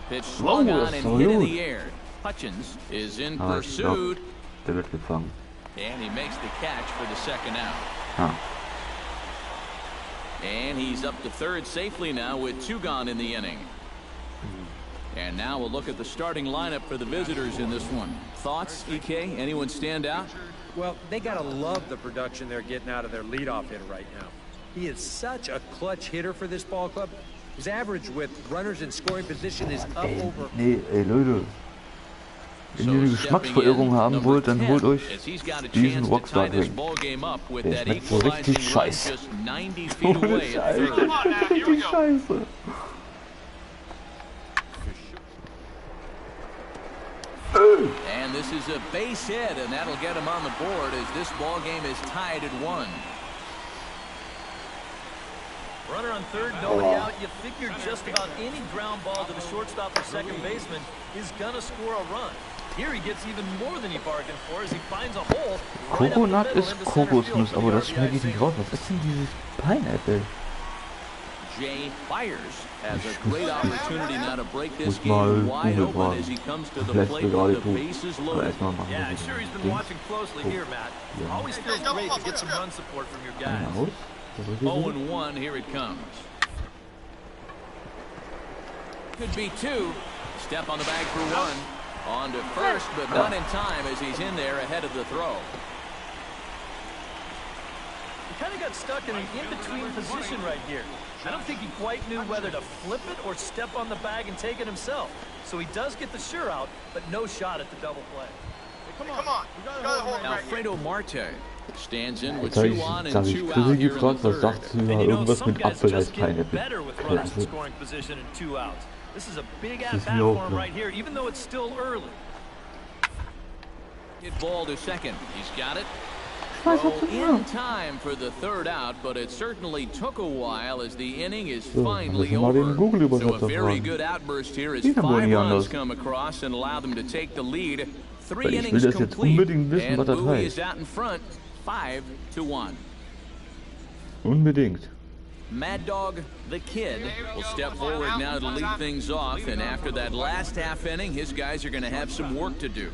Pitch swung Wow, on das and ist doch hit in gut. the air. Hutchins is in Aber ich glaub, pursuit, der wird gefangen. and he makes the catch for the second out. Ah. And he's up to third safely now with 2 gone in the inning. And now we'll look at the starting lineup for the visitors in this one. Thoughts, EK? Anyone stand out? Well, they got to love the production they're getting out of their leadoff hitter right now. He is such a clutch hitter for this ball club. His average with runners in scoring position is up over. Nee, ey Leute. Wenn ihr eine Geschmacksverirrung haben wollt, dann holt euch diesen Rockstar Drink. Der schmeckt so richtig scheiße. Ohne Scheiße. Richtig scheiße. And this is a base hit, and that'll get him on the board as this ball game is tied at 1. Runner on third, nobody out. You figure just about any ground ball to the shortstop or second baseman is gonna score a run. Here he gets even more than he bargained for as he finds a hole right up the Coconut middle ist into center Kokosnuss, field for aber the das schmecke ich RBI nicht raus. Was ist denn dieses Pineapple? Jay Byers has a great opportunity now to break this Muss mal game wide Google open fragen. as he comes to the Vielleicht plate gerade with the tun. bases Aber loaded. erstmal machen Yeah, wir I'm sure he's been Dings. watching closely here, Matt. Yeah. Always feels great to get some run support from your guys. Aus? Ist das richtig so? 0-1, here it comes. Could be 2. Step on the bag for 1. On to first, but not in time as he's in there ahead of the throw. He kind of got stuck in an in-between position right here. I don't think he quite knew whether to flip it or step on the bag and take it himself. So he does get the sure out, but no shot at the double play. Come on. You got to hold right here. Alfredo Marte stands in with Jetzt habe 2 on ich and 2 out Chrissy here in gefragt, the was sagt third. sie And über you know, irgendwas some mit guys Apfel just heißt get Pineapple. better with Ja, runners in also, scoring position and 2 outs. This is a big Das at ist bat mir for auch him klar. right here, even though it's still early. Hit ball to second. He's got it. Was Throw hat sie in gemacht? time for the third out, but it certainly took a while as the inning is So, finally dann müssen wir den over. Google-Übersetzer So a very fragen. good outburst here as Geht aber 5 nicht runs anders. come across and allow them to take the lead. 3 Weil ich will innings das jetzt complete, unbedingt wissen, and was das Bowie heißt. is out in front, 5-1. Unbedingt. Mad Dog, the kid, will step forward now to lead things off, and after that last half inning, his guys are going to have some work to do.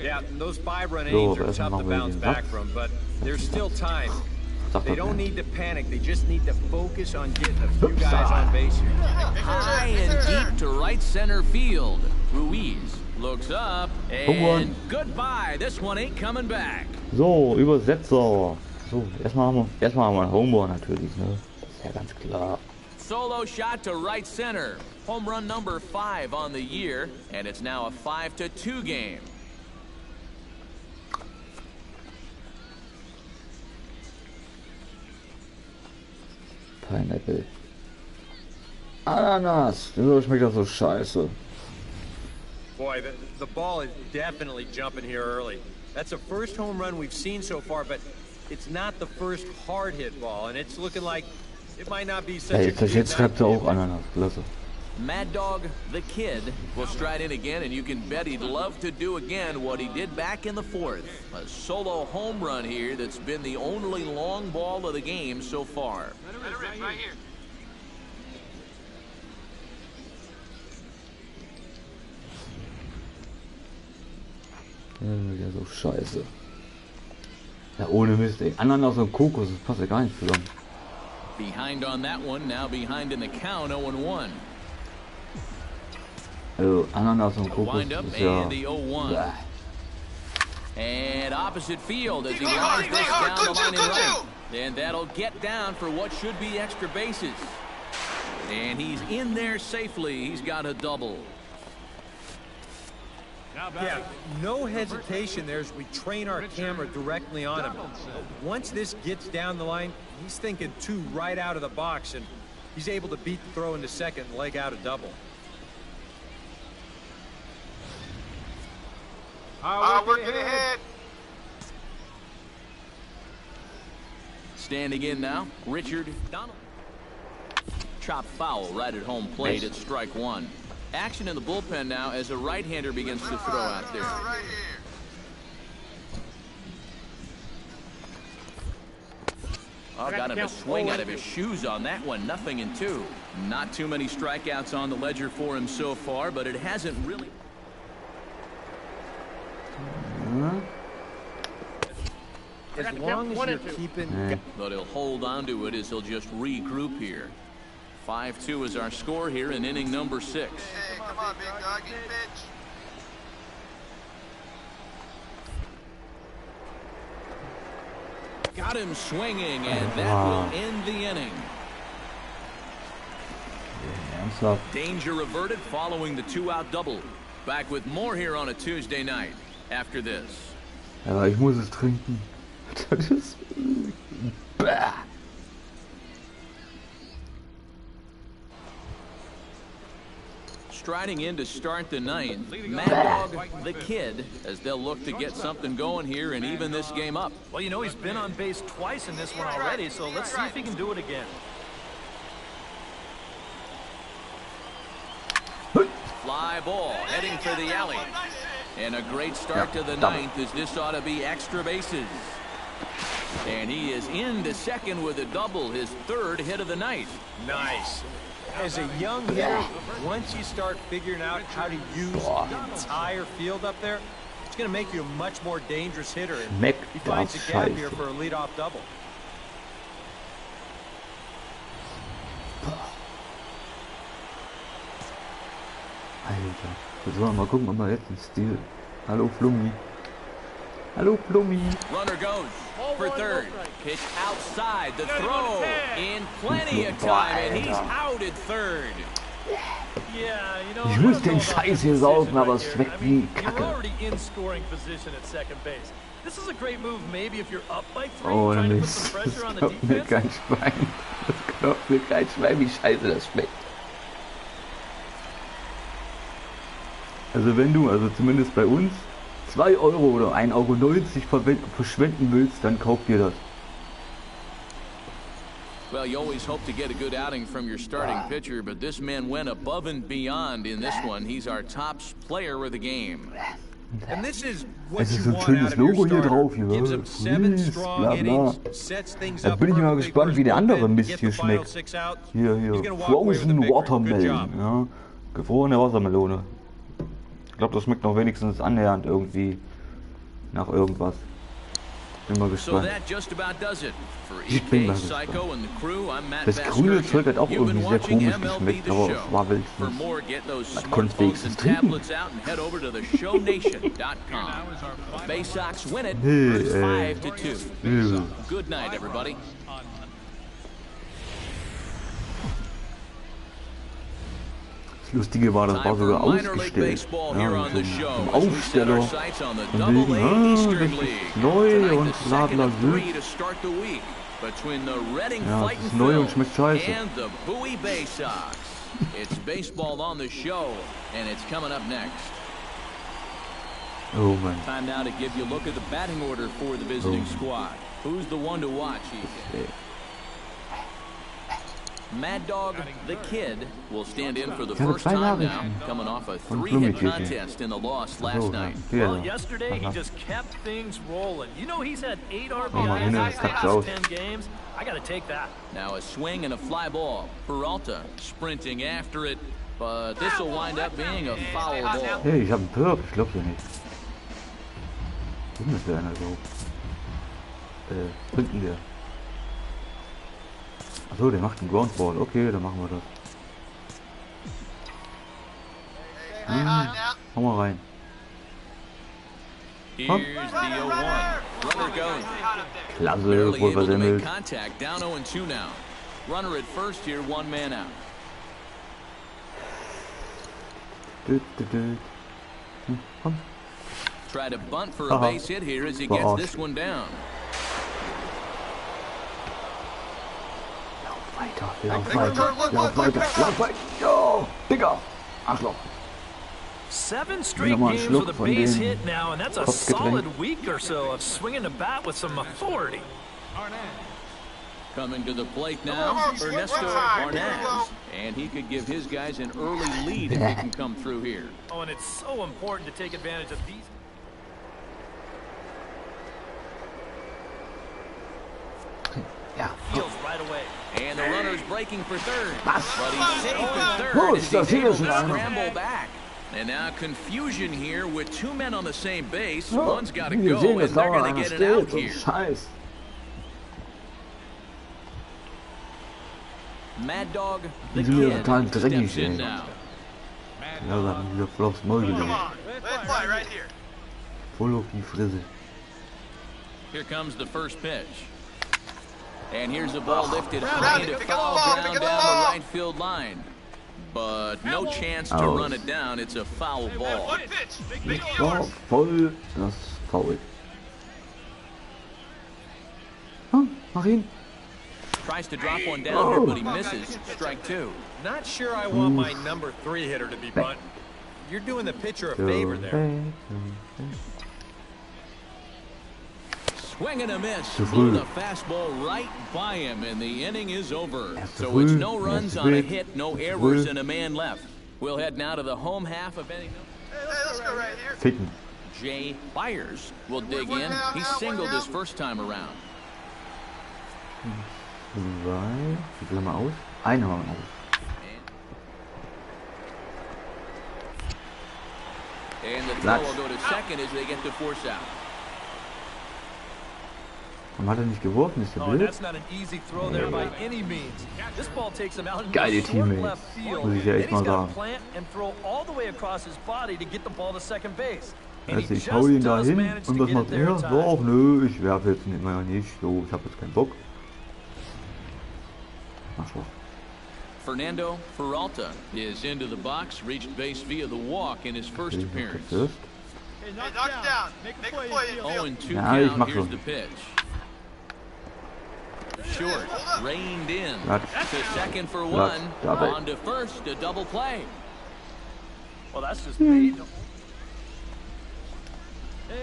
Yeah, and those 5-run So, innings are erst tough to machen wir bounce den back Satz. from, but there's still time. Sag They das don't nicht. need to panic. They just need to focus on getting a few guys on base here. High and deep to right center field. Ruiz looks up, Home run. and goodbye. This one ain't coming back. So, Übersetzer. So, erstmal haben wir einen Home Run natürlich, ne? Das ist ja ganz klar. Solo shot to right center. Home run number 5 on the year, and it's now a 5-2 game. Pineapple. Ananas. Wieso schmeckt das so scheiße? Boy, the ball is definitely jumping here early. That's the first home run we've seen so far, but it's not the first hard hit ball, and it's looking like it might not be such Ey, a good jetzt schreibt er bat. auch Ananas. Klasse. Mad Dog, the kid, will stride in again, and you can bet he'd love to do again what he did back in the 4th. A solo home run here that's been the only long ball of the game so far. Right here. Ja, so scheiße. Ja, ohne Mist, ey. Ananas und Kokos, das passt ja gar nicht zusammen. Behind on that one, now behind in the count, 0-1. Also, Ananas und Kokos Wind up ist ja... and the 0-1. Bäh. And opposite field as he lines this down the line in right. And that'll get down for what should be extra bases. And he's in there safely. He's got a double. Yeah, no hesitation there as we train our camera directly on him. Once this gets down the line, he's thinking two right out of the box, and he's able to beat the throw into second and leg out a double. Work it ahead. Standing in now, Richard Donald. Chop foul right at home plate at strike one. Action in the bullpen now as a right-hander begins to throw out there. Right here. Oh, got him a swing out of his shoes on that one. 0-2. Not too many strikeouts on the ledger for him so far, but it hasn't really... As long as you're keeping... But he'll hold on to it as he'll just regroup here. 5-2 is our score here in inning number 6. Hey, come on, big doggy, pitch. Got him swinging, and that will end the inning. Danger averted following the 2-out double. Back with more here on a Tuesday night after this. Ja, ich muss es trinken. Das ist... Bäh. Striding in to start the ninth, Mad Dog the Kid, as they'll look to get something going here and even this game up. Well, you know, he's been on base twice in this one already, so let's see if he can do it again. Fly ball heading for the alley. And a great start to the ninth as this ought to be extra bases. And he is into second with a double, his third hit of the night. Nice. As a young hitter, once you start figuring out how to use the entire field up there, it's going to make you a much more dangerous hitter. And he finds a gap here for a leadoff double. Alter, jetzt wollen wir mal gucken, ob wir jetzt einen Stil. Hallo Flummi. Hallo Flummi. Runner goes for third. Pitch outside the throw in plenty of time, and he's out at third. Yeah, you know, Ich muss den Scheiß hier saugen, aber es schmeckt wie You're Kacke. already in scoring position at second base. This is a great move, maybe if you're up by 3, Oh, trying to put Mist. some Das pressure on the glaubt mir defense. kein Schwein. Das glaubt mir kein Schwein, wie scheiße das schmeckt. Also wenn du, also zumindest bei uns, 2 Euro oder 1,90 € verschwenden willst, dann kauf dir das. Well, you always hope to get a good outing from your starting pitcher, but this man went above and beyond in this one. He's our top player of the game. And this is what Es ist you so ein want schönes out of your Logo hier starter. drauf. Hier, Gives him 7 Please, strong bla, bla. innings, sets things Da up bin ich mal perfectly gespannt, for wie der his andere bullpen, Mist get hier the final schmeckt. 6 out. Hier, He's gonna walk away with a Frozen victory. Good Watermelon. job. Ja. Gefrorene Wassermelone. Ich glaube, das schmeckt noch wenigstens annähernd irgendwie nach irgendwas. Bin mal So gespannt. that just about does it. For Ich bin mal EK, gespannt. Psycho and the crew, I'm Matt Das grüne Zeug hat auch You've been irgendwie sehr watching komisch MLB geschmeckt, The aber Show. es war wild. For more, get those Man konnte smartphones wenigstens and trinken. tablets out and head over to theshownation.com. The Bay Sox win it Nee, 5-2. Ja. Good night, everybody. Das Lustige war, das war Time sogar for minor league ausgestellt. baseball Ja, here so on the ein show. Aufsteller. As we set our sights on the Von Double wegen, A das Eastern ist League. neu Tonight, und the bla second bla of blub. 3 to start the week between the Reading Ja, das Fighting ist neu und Phils schmeckt scheiße. and the Bowie Bay Sox. It's baseball on the show, and it's coming up next. Oh Mann. Time now to give you a look at the batting order for the visiting squad. Who's the one to watch, Ethan? Mad Dog the Kid will stand in for the habe first zwei time now, Nachrichten coming off a von 3-hit Flummi-Tüte. contest in the loss last So, night. ja. Well, yesterday he just kept things rolling. You know, he's had 8 mal RBIs hin, in das his klappt aus. last 10 games. I got to take that. Now a swing and a fly ball. Peralta sprinting after it, but this will wind up being a foul ball. Hey, ich hab einen Perp, ich glaub's ja nicht. Warum ist der einer so? Bringt denn der? Achso, der macht einen Groundball. Okay, dann machen wir das. Hey, on now. Hau mal rein. Here's the 0-1. Runner going. Klasse, Barely wohl able to make versemmelt. contact. Down 0-2 now. Runner at first here, 1 man out. Komm. Try to bunt for a base hit here as he gets this one down. Lauf weiter, lauf weiter, lauf weiter, lauf weiter. Jo, Digga. Arschloch. 7 straight Nochmal einen games Schluck with a von base dem hit now, and that's a Kopfgetränk. solid week or so of swinging the bat with some authority. Coming to the plate now, Ernesto Arnaz. And he could give his guys an early lead if he can come through here. Oh, and it's so important to take advantage of these. Ja. Feels right away. And the runner's breaking for third. Was? But he's safe at third Oh, as ist das he's hier able schon to einer? scramble back. And now confusion here with 2 men on the same base. Oh, One's got to wir go, sehen, and dass they're dauernd going to einer get an out steht und here. Scheiß. Mad Dog, the Die sind ja kid, total steps dreckig, in ey. now. Ja, da haben wieder voll aufs Maul gelegt. Let's play right here. Voll auf die Fresse. Here comes the first pitch. And here's the ball lifted high Round into it, pick it foul along, ground pick it down the along. right field line. But no chance to Aus. run it down. It's a foul ball. One pitch. Make it Das war yours. voll das Foul. Hm, mach ihn. Tries to drop one down here, but he misses. Strike 2. Not sure I want my number 3 hitter to be bunt. You're doing the pitcher a favor there. Swing and a miss. Zu Blew früh. the fastball right by him, and the inning is over. Er ist zu So it's früh, no er ist runs zu on a spät, hit, no er ist zu errors, früh. and a man left. We'll head now to the home half of inning. Hey, let's go right here. Ficken. Jay Byers will dig in. He singled his first time around. 2. Wie viel haben wir aus? Eine haben wir aus. And the throw will go to second as they get the force out. Warum hat er nicht geworfen? Ist der Oh, blöd? that's not an easy throw there by any means. This ball takes him out into Geile short Teammates, left field. muss ich ja Then echt he's mal got sagen. to plant and throw all the way across his body to get the ball to second base. And Also he ich hau ihn just da does hin manage und to was get it macht there er? in So, time. ach nö, ich werfe jetzt nicht mehr nicht. So, ich habe jetzt keinen Bock. Arschloch. Fernando Peralta is into the box, reached base via the walk in his first Okay, appearance. das ist. Hey, knock it down. Make a play in field. 0-2 Ja, ich count. mach Here's schon. the pitch. Short, reined in. Platz. To second for Platz. one. Double. On to first, a double play. Well, that's just made.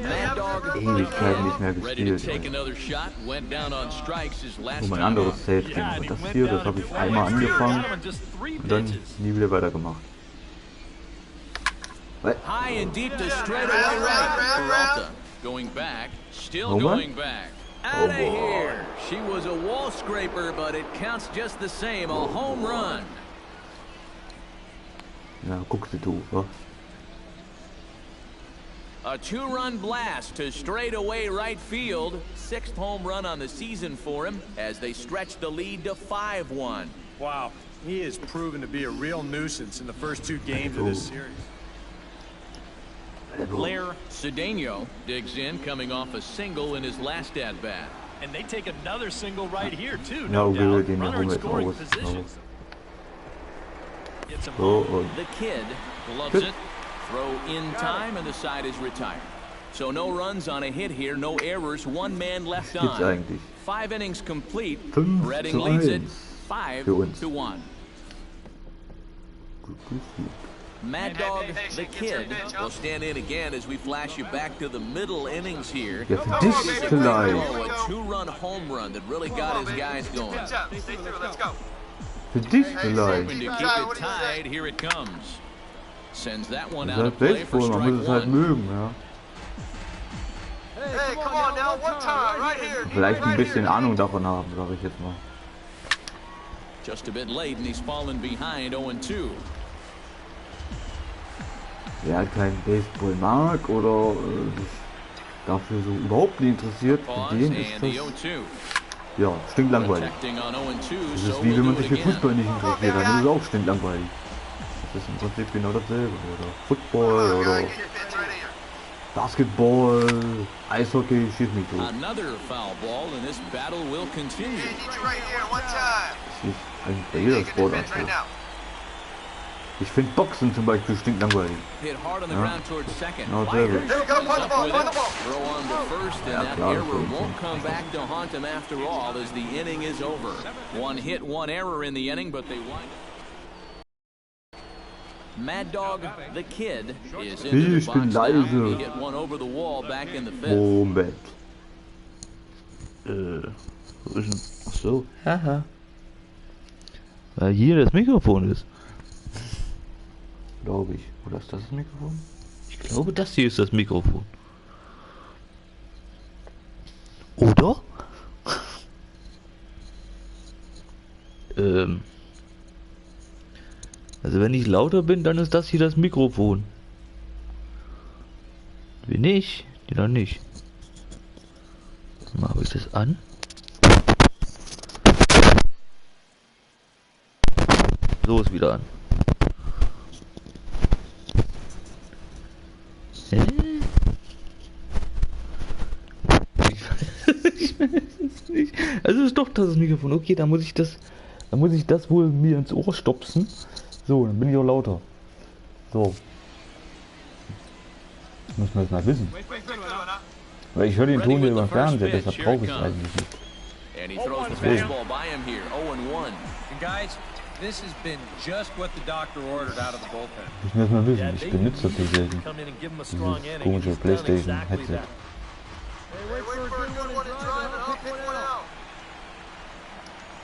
Mad Dog Ewigkeiten nicht mehr ready to gespielt. take another shot. Went down on strikes his last Oh, mein time anderes up. Save Yeah, Game. and Und he das went hier, down das habe and ich got einmal him angefangen in just 3 und dann pitches. nie wieder weitergemacht. High and deep to straightaway right. Peralta going back, still Home run? going back. Oh, Out of boy. here. She was a wall scraper, but it counts just the same. A home run. Ja, guckst du doof, wa? A 2-run blast to straightaway right field. 6th home run on the season for him as they stretch the lead to 5-1. Wow, he has proven to be a real nuisance in the first 2 games of this series. Blair Cedeno digs in, coming off a single in his last at-bat. And they take another single right here, too, Ja, no okay, doubt. den Runner holen in wir jetzt scoring raus. position. Gets him So, home. und The kid gloves Good. it. Throw in time, and the side is retired. So no runs on a hit here, no errors, 1 man left was gibt's on. eigentlich? 5 innings complete. 5 Reading zu leads it 1 für uns. 5-1. Gut gefühlt. Mad Dog, the kid, will stand in again as we flash you back to the middle innings here. Ja, für dich vielleicht. Oh, a 2-run home run that really got his guys going. Good job. Stay through. Let's go. Für dich Hoping vielleicht. to keep it tied, here it comes. Sends that one Das out ist of halt play for Baseball, man strike muss es halt 1. mögen, ja. Hey, come on now. One time. Right here. Vielleicht ein Right bisschen here. Ahnung davon haben, sage ich jetzt mal. Just a bit late and he's fallen behind 0-2. Wer halt kein Baseball mag oder sich dafür so überhaupt nicht interessiert, für Pause den and ist the das, 0-2. ja, stinklangweilig. Protecting on 0-2, Das so ist wie we'll wenn man do sich it für again. Fußball nicht interessiert, dann ist es auch stinklangweilig. Das ist im Prinzip genau dasselbe. Oder Football oder Get your pitch right here. Basketball, Eishockey, schieß mich tot. Another foul ball, and this battle will continue. I need you right here, one time. Das ist eigentlich bei jeder Sportart so. Ich finde Boxen zum Beispiel stinklangweilig. Hit hard on the ground towards second. Genau selber. Here we go, punt the ball, punt the ball. Throw on to first, and that klar, error das won't come back to haunt him after all as the inning is over. One hit, one error in the inning, but they wind up. Mad Dog, the kid, is into the box now. He hit one over the wall back in the fifth. Moment. Wo ist denn? Ach so. Haha. Weil hier das Mikrofon ist. Glaube ich. Oder ist das Mikrofon? Ich glaube, das hier ist das Mikrofon. Oder? Also wenn ich lauter bin, dann ist das hier das Mikrofon. Wenn nicht, dann nicht. Mache ich das an? So ist wieder an. Hä? Ich weiß es nicht. Also ist doch das Mikrofon. Okay, dann muss ich das wohl mir ins Ohr stopfen. So, dann bin ich auch lauter. So. Das müssen wir jetzt mal wissen. Weil ich höre den Ton hier über den Fernseher, deshalb brauche ich es eigentlich nicht. And he throws the baseball by him here, 0-1. And guys, this has been just what the doctor ordered out of the bullpen. Ich muss mal wissen, ich benutze das hier selten. Come in and give him a Dieses strong inning. komische He's done Playstation exactly Headset. that. Wait for a good one to drive and I'll pick one out.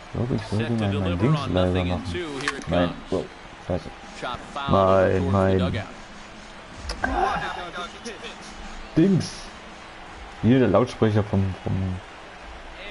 Ich glaube, ich sollte Set to mal mein deliver Dings on leiser nothing in machen. two. Here it Mein, comes. oh, scheiße. Shot foul over towards the Mein dugout. Dings. Hier der Lautsprecher vom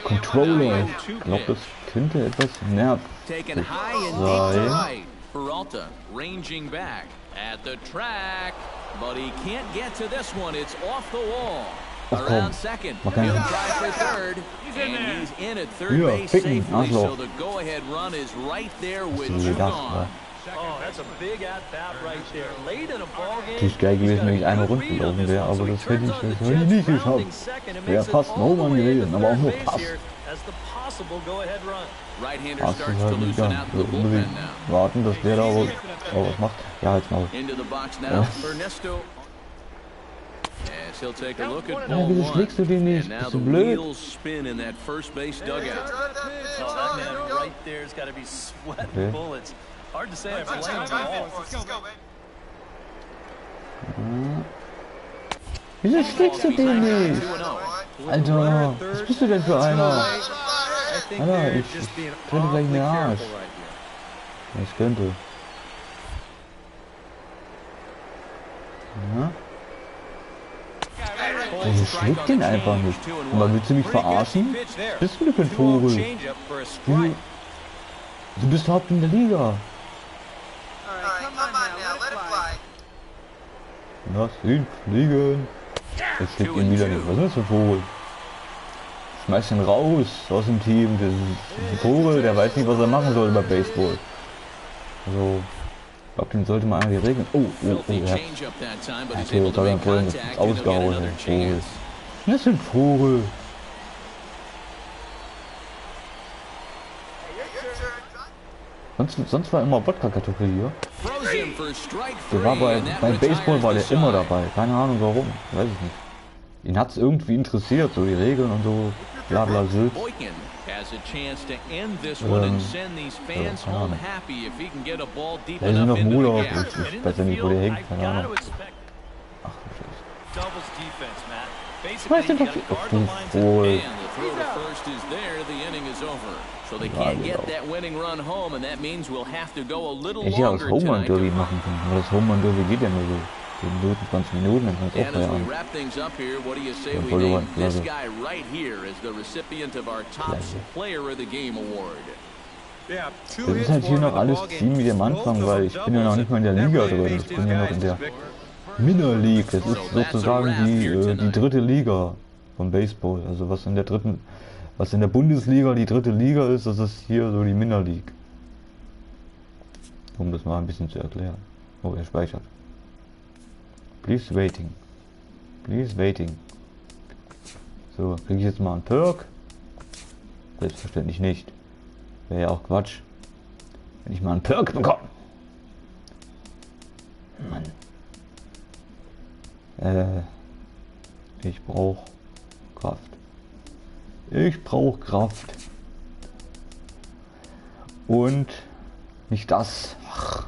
Controller. Ich glaube, das könnte etwas nervig Taken high and deep to sein. right. Peralta ranging back at the track, but he can't get to this one. It's off the wall. Ach komm, Around second. mach He'll keinen try for third, and he's in at third Ja, base ficken, safely. So Arschloch. the go-ahead run is right there with So two gedacht, on. wa? Oh, that's a big at-bat right there. Late in a ball game. Natürlich geil gewesen, wenn ich eine Runde gelaufen wäre, aber das hätte ich nicht geschafft. Wäre fast ein Home Run gewesen, aber auch nur Pass. Right-hander Pass starts ist to halt nicht loosen da. out So the muss bullpen ich now. warten, dass der da auch was macht. Ja, jetzt mal. Into the box now, Ja. Ernesto. Yes, he'll take a look at Ja, ball wieso one. schlägst du den nicht? And now Bist the du blöd? wheels spin in that first base dugout. Oh, that man right there's got to be sweating Okay. bullets. Hard to say I blame Let's him at all. go, baby. Wieso schlägst du den nicht? 2-0. Alter, was bist du denn für einer? I think Alter, they're ich just being könnte gleich awfully einen Arsch. careful right here. Ich könnte. Ja. Wieso schlägt den einfach nicht? Aber willst du mich verarschen? Was bist du denn für ein Vogel? Changeup for a Du, strike. du bist überhaupt in der Liga. All right, come on now, let it fly. Lass ihn fliegen. Jetzt schlägt ihn wieder nicht. Was ist das für ein Vogel? Schmeiß ihn raus aus dem Team. Das ist ein Vogel, der weiß nicht, was er machen soll bei Baseball. Also, ich glaube, den sollte man eigentlich regeln. Oh, Filthy er hat changeup that time, but ja, he's able to make vorhin contact and he'll get ausgehauen. another Vogel. chance. Das ist ein Vogel. Sonst war immer Wodka-Kartoffel hier. Throws him for strike Der war three, and that bei Baseball war der retires immer the dabei. Keine Ahnung warum. Weiß ich nicht. Ihn hat es irgendwie interessiert, so die Regeln und so. Bla bla Sylt. Boykin has a chance to end this one and send these fans keine home Ahnung. happy if he can get a ball deep Der ist enough noch im into the Urlaub. gap. Ich weiß ja nicht, wo der hängt. Keine Ahnung. Ach du Scheiße. Doubles defense, Matt. Schmeiß den Basically, doch. you gotta Ach guard the du lines and Vogel. And the throw to first is there. The inning is over. So they can't get that winning run home, and that means we'll have to go a little Hätte ja das longer Home Run tonight. Derby machen können. Aber das Home Run Derby geht ja nur so 10 Minuten, 20 Minuten, dann kann es auch And as we Feierabend. wrap things up here, what do you say Ja, we verloren, name this Flagge. guy right here as the recipient of our top Flagge. player of the game award? Yeah, two Das ist hits halt for hier him noch in the alles ballgame. ziemlich am Both Anfang, of weil them ich bin ja noch doubles. nicht mal in der That Liga really drin. makes Ich these bin ja noch guys in der victor. Minor League. Das So ist that's a sozusagen wrap here die tonight. dritte Liga vom Baseball. Also was in der Bundesliga die dritte Liga ist, das ist hier so die Minor League. Um das mal ein bisschen zu erklären. Oh, er speichert. Please waiting. Please waiting. So, kriege ich jetzt mal einen Perk? Selbstverständlich nicht. Wäre ja auch Quatsch, wenn ich mal einen Perk bekomme. Mann. Ich brauche Kraft. Ich brauche Kraft. Und nicht das. Ach.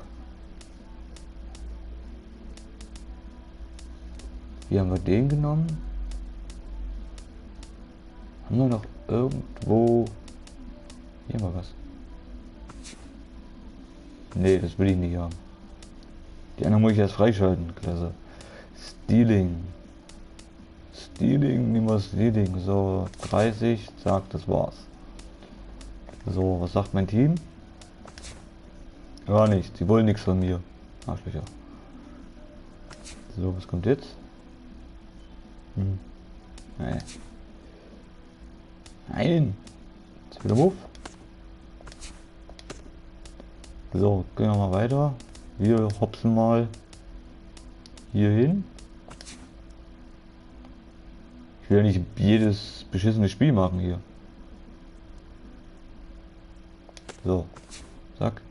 Wie haben wir den genommen? Haben wir noch irgendwo... Hier mal was. Nee, das will ich nicht haben. Die anderen muss ich erst freischalten. Klasse. Stealing. Stealing, nehmen wir Stealing. So, 30, zack, das war's. So, was sagt mein Team? Gar nichts, sie wollen nichts von mir. Arschlöcher. So, was kommt jetzt? Nee. Nein! Jetzt wieder Move. So, gehen wir mal weiter. Wir hopsen mal hier hin. Ich will ja nicht jedes beschissene Spiel machen hier. So, zack.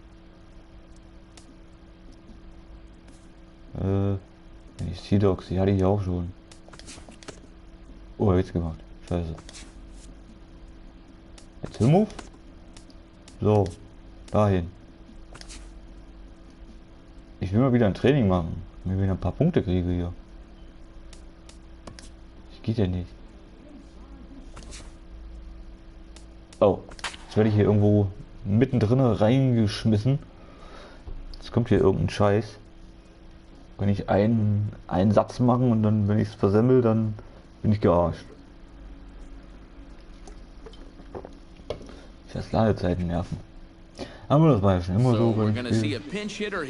Die Sea-Dogs, die hatte ich auch schon. Oh, jetzt gemacht. Scheiße. Jetzt Move. So, dahin. Ich will mal wieder ein Training machen, wenn ich wieder ein paar Punkte kriege hier. Das geht ja nicht. Oh, jetzt werde ich hier irgendwo mittendrin reingeschmissen. Jetzt kommt hier irgendein Scheiß. Wenn ich einen Satz machen und dann, wenn ich es versemmel, dann bin ich gearscht. Das Ladezeiten nerven. Aber das war ja schon immer so beim Spiel. Ja, ich bin Pinch-Hitter,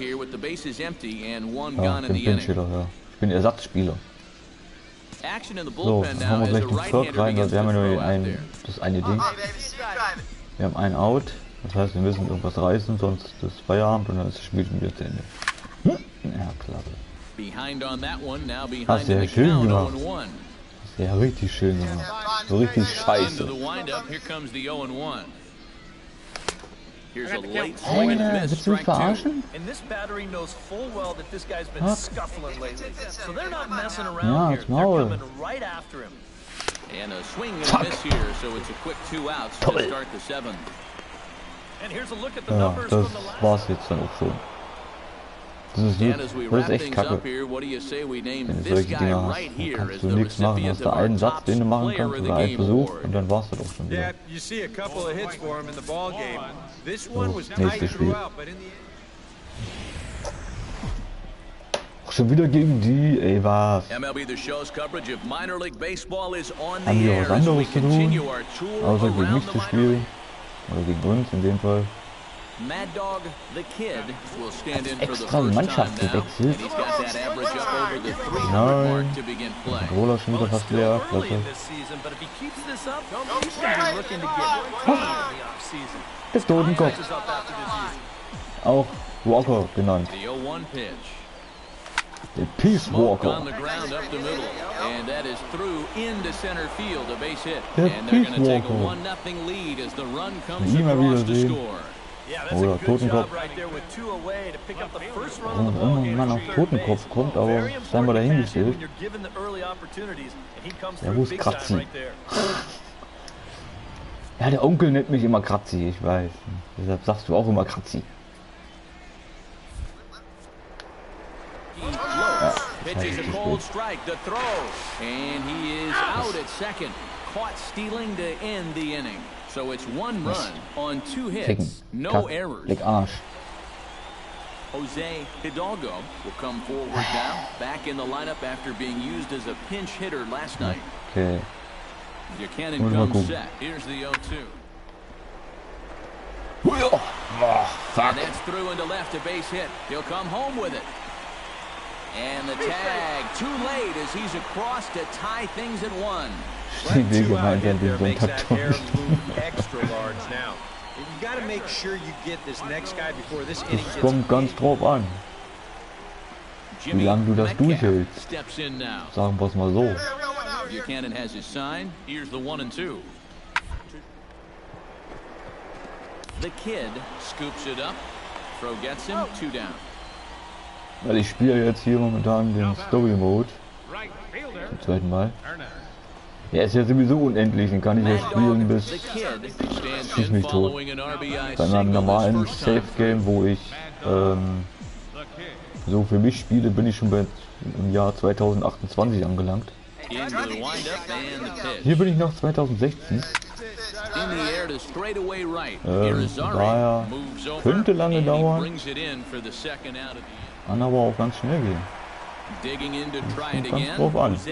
ja. Ich bin Ersatzspieler. So, dann haben wir gleich den Perk rein, weil wir haben ja nur das eine Ding. Wir haben einen Out, das heißt wir müssen irgendwas reißen, sonst ist Feierabend und dann ist das Spiel schon wieder zu Ende. Ja, klasse. Hast du ja schön gemacht. Hast du ja richtig schön gemacht. So richtig scheiße. Willst du mich verarschen? Ja, als Maul. Fuck. Toll. Ja, das war's jetzt dann auch schon. Das ist echt kacke. Wenn du solche Dinger hast, dann kannst du nichts machen. Du hast da einen Satz, den du machen kannst, oder einen Versuch, und dann war's das auch schon wieder. So, nächstes Spiel. Schon wieder gegen die, ey, was? Haben die auch was anderes zu tun? Außer gegen mich zu spielen? Oder gegen uns in dem Fall? Extra Mannschaft gewechselt? Nein. Der Roller schon wieder fast leer. Klasse. Der Totenkopf. Auch Walker genannt. Der Peace Walker. Der Peace Walker. Nie mal wieder sehen. Oder Totenkopf. Warum man auf Totenkopf kommt, aber scheinbar dahingestellt. Der muss kratzen. Ja, der Onkel nennt mich immer Kratzi, ich weiß. Deshalb sagst du auch immer Kratzi. Ja, Pitches a cold strike, the throw, and he is out at second. Caught stealing to end the inning. So it's one run on 2 hits, no errors. Leg Arsch. Jose Hidalgo will come forward now, back in the lineup after being used as a pinch hitter last night. Okay. Your cannon comes set. Here's the 0-2. Oh, fuck. And that's through into left, a base hit. He'll come home with it. And the tag too late as he's across to tie things at 1. Es kommt ganz drauf an. wie lange du das durchhältst. Sagen wir es mal so. Buchanan has his sign. Here's the 1 and 2. The kid scoops it up. Throw gets him 2 down. Weil ich spiele jetzt hier momentan den Story Mode. Zum zweiten Mal. Der ist ja sowieso unendlich, den kann ich ja spielen bis schieß mich tot. Bei einem normalen Safe Game, wo ich so für mich spiele, bin ich schon im Jahr 2028 angelangt. Hier bin ich noch 2016. Daher könnte lange dauern, kann aber auch ganz schnell gehen. Kommt ganz drauf an. Also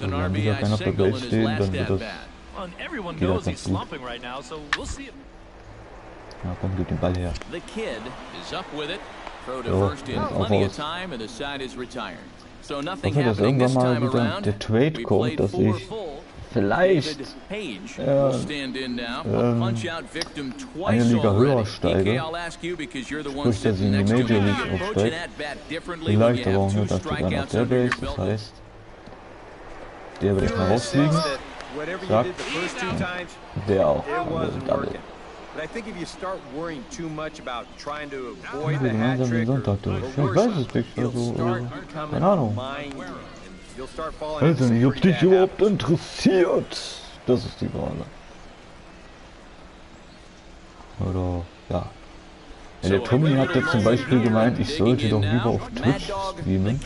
wenn wieder keiner auf der Welt steht, dann wird das, geht das ganz gut. Ja, komm, gib den Ball her. So, ist auch aus. Ich hoffe, dass irgendwann mal wieder der Trade kommt, dass ich vielleicht eine Liga höher steige, sprich, dass ich in die Major League aufsteige, vielleicht aber auch nur dazu dann auf der Base, das heißt, der wird erstmal rausfliegen, zack, der auch, Double. Wir gemeinsam den Sonntag durch. Ich weiß es nicht, also, keine Ahnung. Also nicht, ob dich überhaupt interessiert. Das ist die Frage. Oder, ja. Ja, der Tommy hat jetzt zum Beispiel gemeint, ich sollte doch lieber auf Twitch streamen,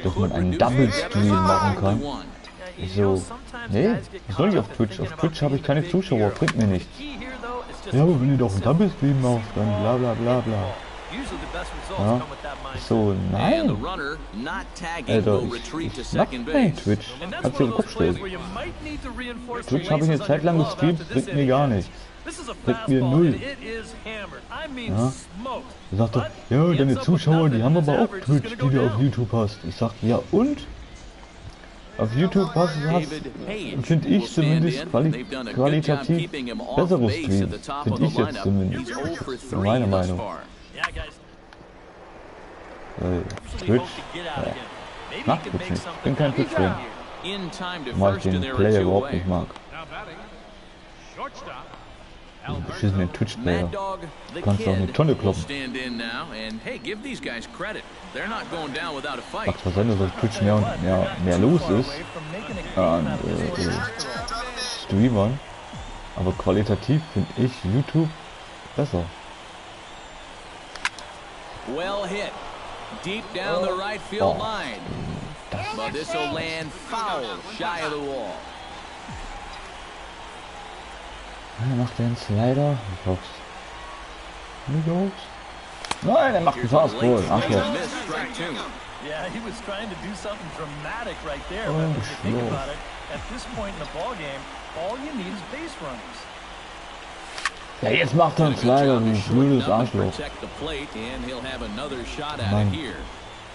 dass man einen Double Stream machen kann. Ich so, nee, ich soll nicht auf Twitch. Auf Twitch habe ich keine Zuschauer, bringt mir nichts. Ja, aber wenn ihr doch einen Double Stream macht, dann bla bla bla bla. Ja. So, nein. Alter, ich mach kein Twitch. Kannst du den Kopf stellen. Twitch habe ich eine Zeit lang gestreamt, bringt mir gar nichts. Bringt mir null. Ja. Er sagt doch, ja, deine Zuschauer, die haben aber auch Twitch, die du auf YouTube hast. Ich sag, ja und? Auf YouTube finde ich zumindest qualitativ bessere Streams. Finde ich jetzt zumindest. Meine Meinung. Twitch? Ja. Mag Twitch nicht. Ich bin kein Twitch-Fan. Weil ich den Player überhaupt nicht mag. Diesen beschissenen Twitch-Player. Du kannst doch eine Tonne kloppen. Macht zwar sein, dass auf Twitch mehr los ist an Streamern, aber qualitativ finde ich YouTube besser. Well hit. Deep down the right field line. But this will land foul, shy of the wall. Er macht den Slider. Ich hoff's. Nicht hoff's. Nein, er macht einen Fastball. Arschloch. Yeah, he was trying to do something dramatic right there. But if you think about it, at this point in the ball game, all you need is base runners. Ja, jetzt macht er einen Slider, ein blödes Arschloch. Mann.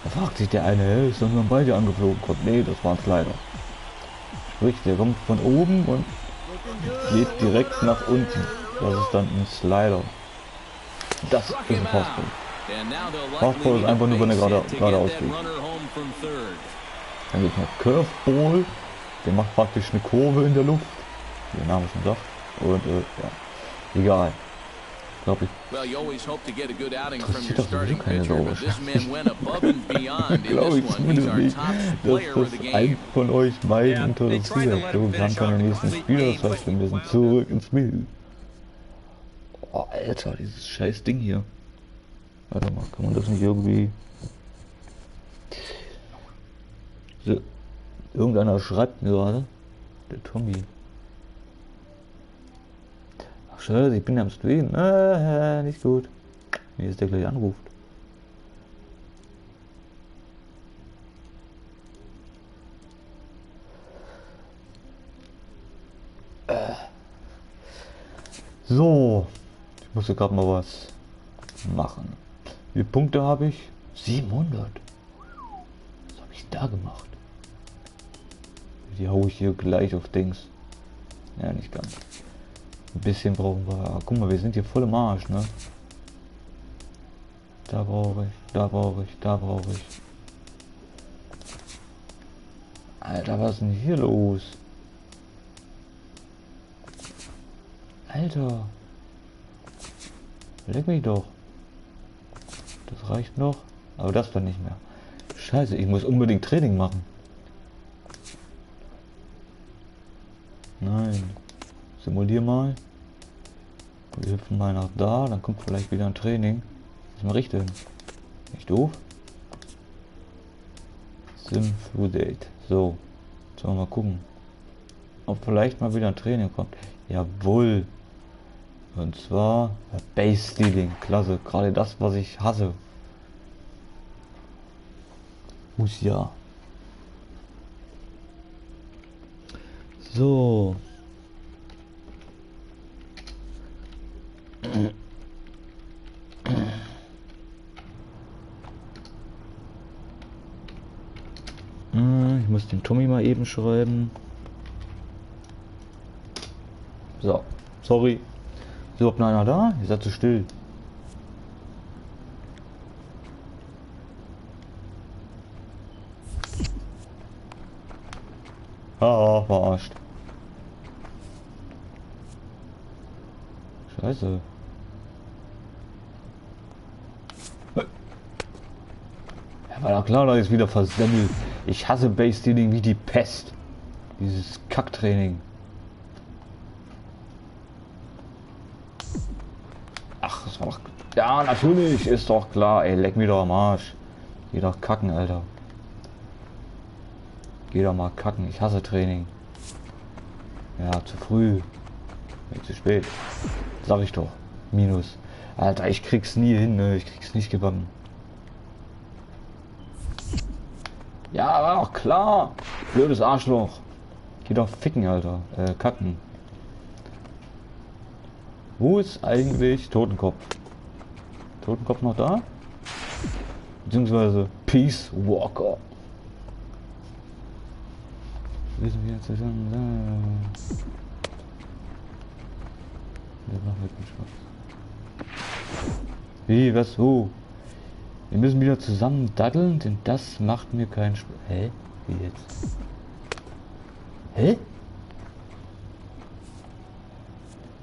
Da fragt sich der eine, hey, ist doch nur beide angeflogen. Gott, nee, das war ein Slider. Sprich, der kommt von oben und geht direkt nach unten. Das ist dann ein Slider. Das ist ein Fastball. Fastball ist einfach nur, wenn er geradeaus geht. Dann gibt es noch Curveball. Der macht praktisch eine Kurve in der Luft. Wie der Name schon sagt. Und ja. Egal. Glaube ich. Interessiert doch sowieso keine Sau. Glaube ich zumindest nicht, dass das ein von euch beiden interessiert. Ich glaube, wir haben keine nächsten Spieler, das heißt, wir müssen zurück ins Spiel. Oh, Alter, dieses scheiß Ding hier. Warte mal, kann man das nicht irgendwie... So. Irgendeiner schreibt mir gerade. Der Tommy. Ach scheiße, ich bin ja am Stream. Nicht gut. Wie ist der gleich anruft. So. Ich musste gerade mal was machen. Wie viele Punkte habe ich? 700. Was habe ich da gemacht? Die haue ich hier gleich auf Dings. Ja, nicht ganz. Ein bisschen brauchen wir. Guck mal, wir sind hier voll im Arsch, ne? Da brauche ich, da brauche ich, da brauche ich. Alter, was ist denn hier los? Alter. Leck mich doch. Das reicht noch. Aber das dann nicht mehr. Scheiße, ich muss unbedingt Training machen. Nein. Simulier mal. Wir hüpfen mal nach da, dann kommt vielleicht wieder ein Training. Was mache ich denn? Nicht doof? Sim-Date. So. Sollen wir mal gucken. Ob vielleicht mal wieder ein Training kommt. Jawohl. Und zwar Base Stealing. Klasse. Gerade das, was ich hasse. Muss ja. So. Ich muss den Tommy mal eben schreiben. So. Sorry. Ist überhaupt noch einer da? Ihr seid zu still. Ah, verarscht. Scheiße. Ja, war doch klar, dass ich es wieder versemmelt. Ich hasse Base Stealing wie die Pest. Dieses Kacktraining. Ach, das war doch... Ja, natürlich, ist doch klar. Ey, leck mir doch am Arsch. Geh doch kacken, Alter. Geh doch mal kacken. Ich hasse Training. Ja, zu früh. Nee, zu spät. Sag ich doch. Minus. Alter, ich krieg's nie hin, ne? Ich krieg's nicht gebacken. Ja, war doch klar. Blödes Arschloch. Geh doch ficken, Alter. Kacken. Wo ist eigentlich Totenkopf? Totenkopf noch da? Beziehungsweise Peace Walker. Wissen wir zusammen. Das macht mir keinen Spaß. Wie, was, wo? Wir müssen wieder zusammen daddeln, denn das macht mir keinen Spaß. Hä? Wie jetzt? Hä?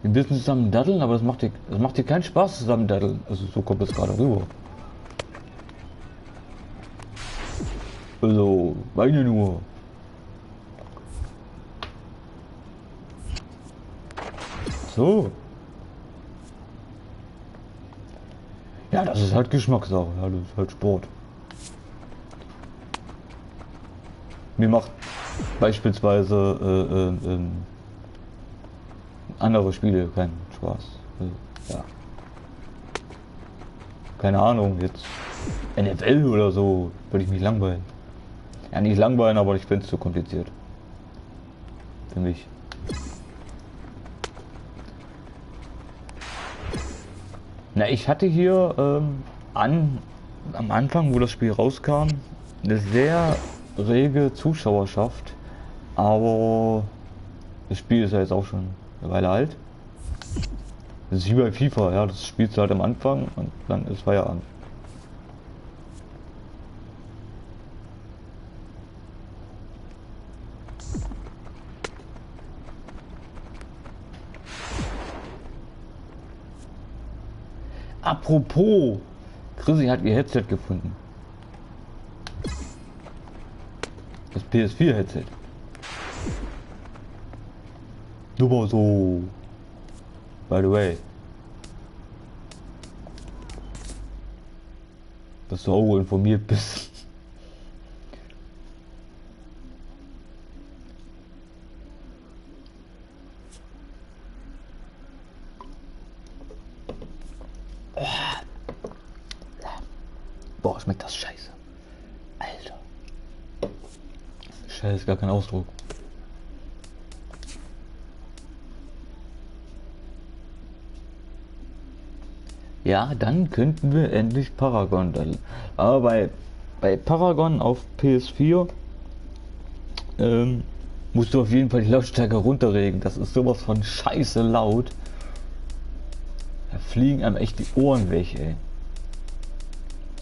Wir müssen zusammen daddeln, aber das macht dir keinen Spaß zusammen daddeln. Also so kommt es gerade rüber. Also, meine nur. So. Ja, das ist halt Geschmackssache. Ja, das ist halt Sport. Mir macht beispielsweise andere Spiele keinen Spaß. Ja. Keine Ahnung, jetzt NFL oder so würde ich mich langweilen. Ja, nicht langweilen, aber ich finde es zu kompliziert. Für mich. Na, ich hatte hier am Anfang, wo das Spiel rauskam, eine sehr rege Zuschauerschaft, aber das Spiel ist ja jetzt auch schon eine Weile alt. Das ist wie bei FIFA, ja, das spielst du halt am Anfang und dann ist Feierabend. Apropos, Chrissy hat ihr Headset gefunden. Das PS4-Headset. Nur so. By the way. Dass du auch informiert bist. Boah, schmeckt das scheiße. Alter. Scheiße ist gar kein Ausdruck. Ja, dann könnten wir endlich Paragon daddeln. Aber bei Paragon auf PS4 musst du auf jeden Fall die Lautstärke runterregeln. Das ist sowas von scheiße laut. Da fliegen einem echt die Ohren weg, ey.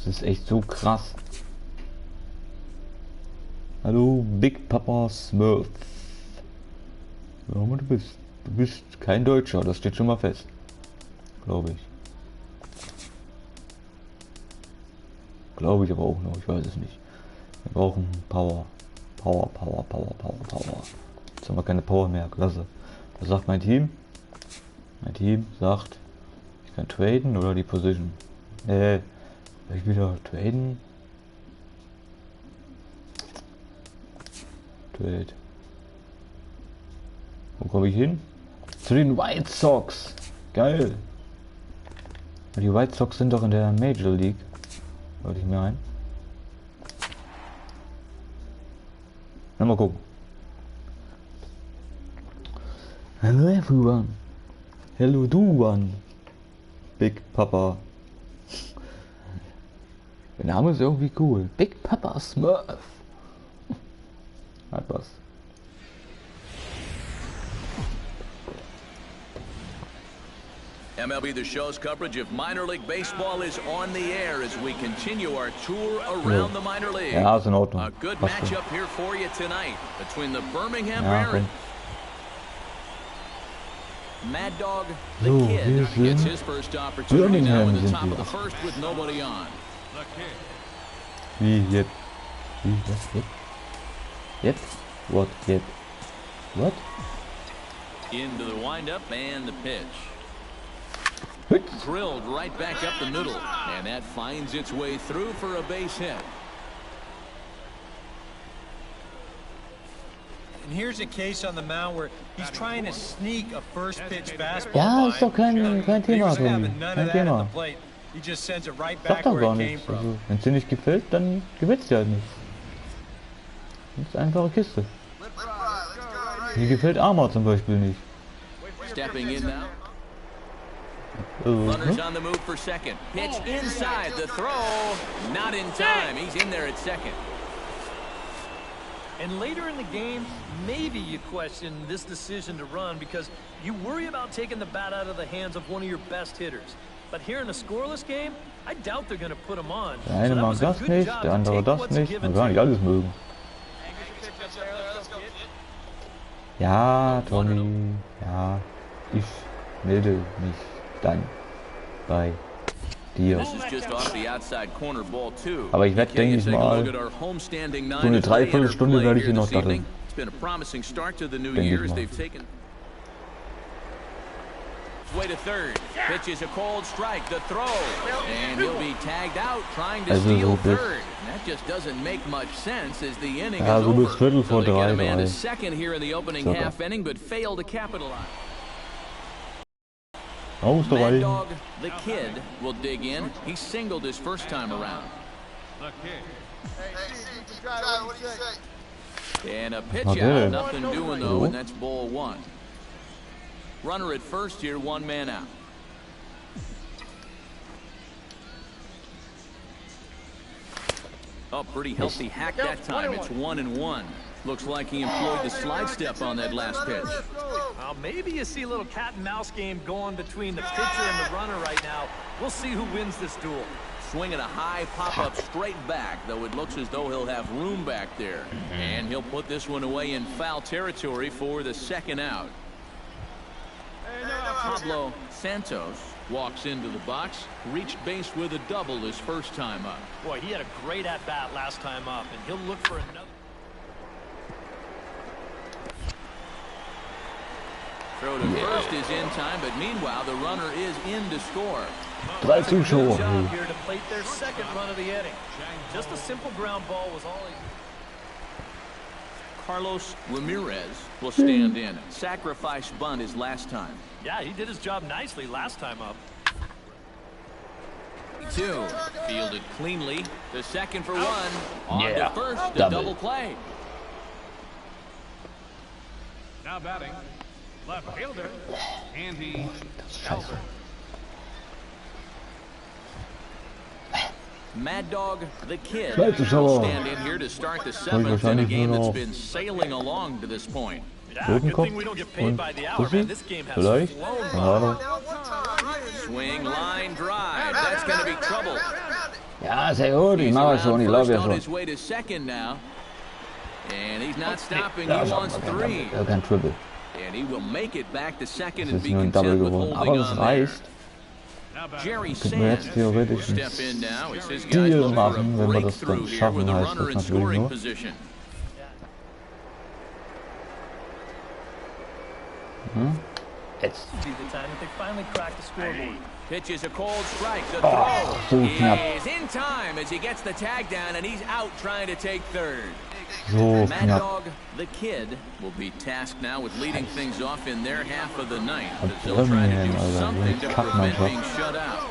Das ist echt so krass. Hallo, Big Papa Smurf. Ja, aber du bist kein Deutscher, das steht schon mal fest. Glaube ich. Glaube ich aber auch noch, ich weiß es nicht. Wir brauchen Power. Power. Jetzt haben wir keine Power mehr, klasse. Was sagt mein Team? Mein Team sagt, ich kann traden oder die Position. Ich wieder traden. Trade. Wo komme ich hin? Zu den White Sox. Geil. Die White Sox sind doch in der Major League. Wollte ich mir ein. Na, mal gucken. Hello everyone. Hello do one. Big Papa. Der Name ist irgendwie cool. Big Papa Smurf. Hat was. MLB The Show's coverage of minor league baseball is on the air as we continue our tour around the minor league. Ja, ist in Ordnung. A good matchup here for you tonight between the Birmingham Ja, Barons. Mad Dog, the So, kid, wir gets sind his first opportunity now in the top sind of the wir. first with nobody on. Wie jetzt? Wie was jetzt? Jetzt? What jetzt? What? Into the windup and the pitch. Drilled right back up the middle, and that finds its way through for a base hit. And here's a case on the mound where he's trying to sneak a first pitch fastball. Ja, ist doch kein Thema, He's Tommy. having none Kein of that at Thema. the plate. He just sends it right Sag back doch where gar it came nichts. from. Also, wenn es dir nicht gefällt, dann gewinnt dir halt nicht. Das ist eine einfache Kiste. Mir gefällt Armor zum Beispiel nicht. Stepping in now. Also, Runners ne? on the move for second. Pitch inside. The throw. Not in time. He's in there at second. And later in the game, maybe you question this decision to run because you worry about taking the bat out of the hands of one of your best hitters. But here in a scoreless game, I doubt they're going to put him on. Der eine mag das nicht, der andere das nicht. Man kann nicht alles mögen. Ja, Tommy. Ja, ich melde mich dann bei dir. This is just off the outside corner, ball two. Aber ich werde, denke ich mal, so eine Dreiviertelstunde werde ich hier noch datteln. It's been a promising start to the new Denke ich year as mal. they've taken way to third. Pitches a cold strike. The throw, and he'll be tagged out trying to Also steal so bis, third. And that just doesn't make much sense as the inning ja, is so over. bis Viertel vor So they get a drei, man to drei. second here in the opening Circa. half inning, but fail to capitalize. Aus der Mad Reihe. Dog, the kid, will dig in. He singled his first time around. And a pitch Okay. out, nothing doing though, and that's ball one. Runner at first here, one man out. Oh, pretty healthy hack that time. It's 1-1. Looks like he employed the slide step on that last pitch. Well, maybe you see a little cat and mouse game going between the pitcher and the runner right now. We'll see who wins this duel. Swinging a high pop-up straight back, though it looks as though he'll have room back there. And he'll put this one away in foul territory for the second out. Pablo Santos walks into the box, reached base with a double his first time up. Boy, he had a great at-bat last time up, and he'll look for another. Throw to first is in time, but meanwhile the runner is in to score. Drei Good Zuschauer. job here to plate their second run of the inning. Just a simple ground ball was all he... Carlos Ramirez will stand in. Sacrifice bunt his last time. Yeah, he did his job nicely last time up. 2. Fielded cleanly. The second for one. On Yeah, to first. The double. double play. Now batting, left fielder, Andy Elder. Mad Dog, the kid, Zwei will Zuschauer. stand in here to start the seventh in a wahrscheinlich game nur that's noch been sailing along to this point. Yeah, good Totenkopf thing we don't get paid und by the hour, Pussy? man. This game has Vielleicht? flown Keine by. Ahnung. Swing, line, drive. That's going to be trouble. Ja, sehr gut, ich mache schon, ich glaube ja schon. Ja, kein Triple. Das ist nur ein Double geworden, aber das reicht. Könnten wir jetzt theoretisch einen Stil machen, wenn wir das dann schaffen, heißt das natürlich nur. Jetzt. Pitches a cold strike. The Oh, so knapp. is in time as he gets the tag down and he's out trying to take third. So Mad knapp. Dog, the kid, will be tasked now with leading things off in their half of the ninth. Und As they'll try to do Birmingham, something to prevent Kackmannschaft. being shut out.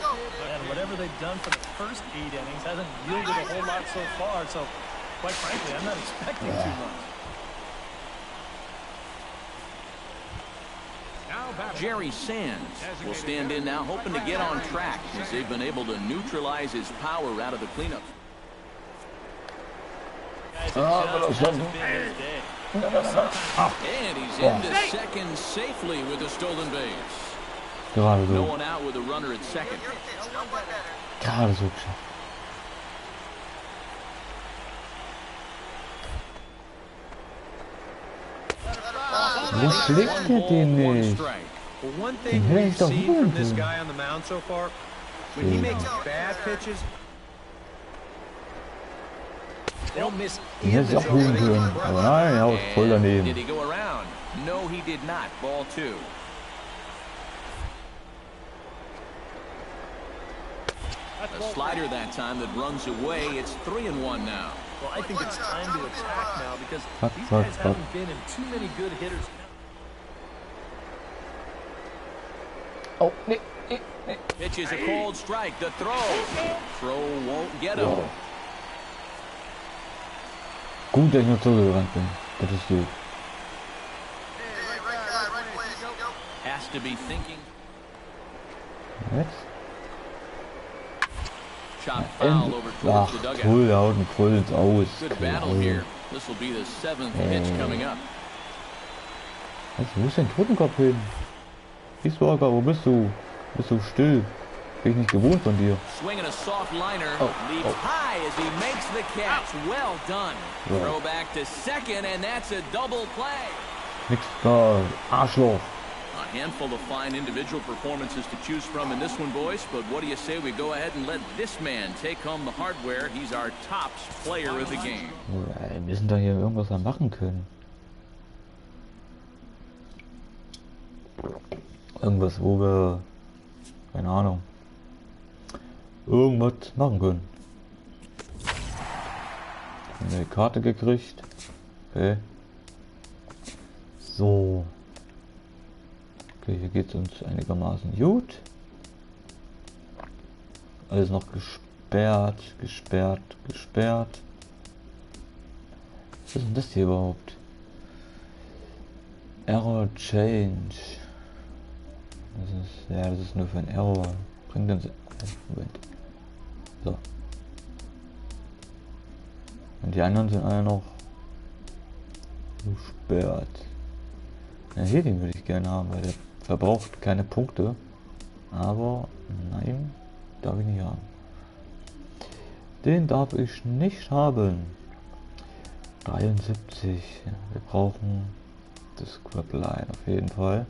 And whatever they've done for the first 8 innings hasn't yielded a whole lot so far. So, quite frankly, I'm not expecting too much. Jerry Sands will stand in now, hoping to get on track as they've been able to neutralize his power out of the cleanup. And he's into second safely with a stolen base. Gerade No so. one out with a runner at second. Gerade so geschafft. Wo schlägt der den nicht? Well, one Den thing hätte we've ich doch seen holen from this können. guy on the mound so far, when he makes bad pitches, they'll miss Den hätte ich auch holen können. Aber nein, er haut voll Did daneben. he go around? No, he did not. Ball 2. A slider that time that runs away. It's 3-1 now. Well, I think it's time to attack now because Fuck, these fuck, guys fuck. haven't been in too many good hitters. Oh, nee. Pitch is a cold strike. The throw. Throw won't get him. Gut, dass ich nur zugerannt bin. Das ist gut. Has to be thinking. Jetzt? Shot foul over Ach, towards the dugout. toll, der haut einen voll ins Aus. Good battle here. This will be the 7th pitch coming up. Wo ist dein Totenkopf hin? Wiesberger, wo bist du? Bist du still? Bin ich nicht gewohnt von dir. Swinging a soft liner, Oh, leaps oh. high as he makes the catch. Well done. Yeah. Throw back to second, and that's a double play. Nix da, Arschloch. A handful of fine individual performances to choose from in this one, boys. But what do you say we go ahead and let this man take home the hardware? He's our tops player of the game. Ja, wir müssen da hier irgendwas mal machen können. Irgendwas, wo wir, keine Ahnung, irgendwas machen können. Eine Karte gekriegt. Okay. So. Okay, hier geht es uns einigermaßen gut. Alles noch gesperrt, gesperrt. Was ist denn das hier überhaupt? Error Change. Das ist nur für ein Error. Bringt uns. Moment. So. Und die anderen sind alle noch gesperrt. Ja, hier den würde ich gerne haben, weil der verbraucht keine Punkte. Aber nein, darf ich nicht haben. Den darf ich nicht haben. 73. Ja, wir brauchen das Scrapline auf jeden Fall.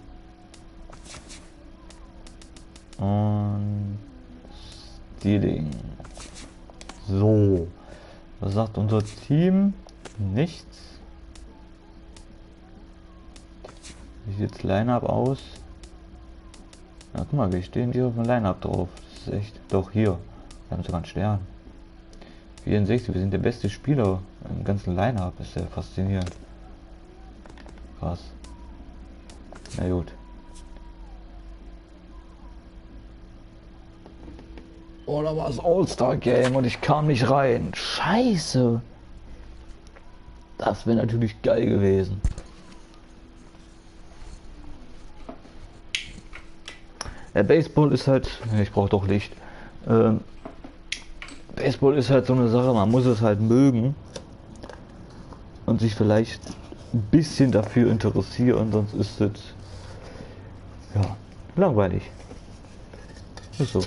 Und Stealing. So. Was sagt unser Team? Nichts. Wie sieht das Line-Up aus? Na, guck mal, wir stehen hier auf dem Line-Up drauf. Das ist echt. Doch, hier. Wir haben sogar einen Stern. 64, wir sind der beste Spieler im ganzen Line-Up. Ist ja faszinierend. Krass. Na gut. Oh, da war das All-Star-Game und ich kam nicht rein. Scheiße. Das wäre natürlich geil gewesen. Der Baseball ist halt, ich brauche doch Licht. Baseball ist halt so eine Sache, man muss es halt mögen und sich vielleicht ein bisschen dafür interessieren, sonst ist es ja langweilig. Ist so.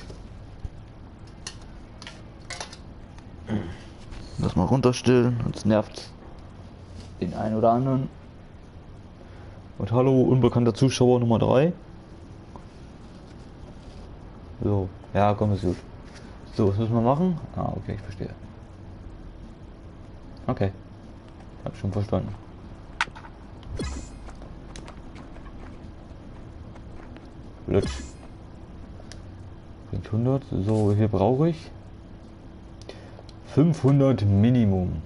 Das mal runterstellen, sonst nervt den einen oder anderen. Und hallo, unbekannter Zuschauer Nummer 3. So, ja, komm, ist gut. So, was müssen wir machen? Ah, okay, ich verstehe. Okay, hab schon verstanden. Blöd. Bringt 100. So, wie viel brauche ich? 500 Minimum.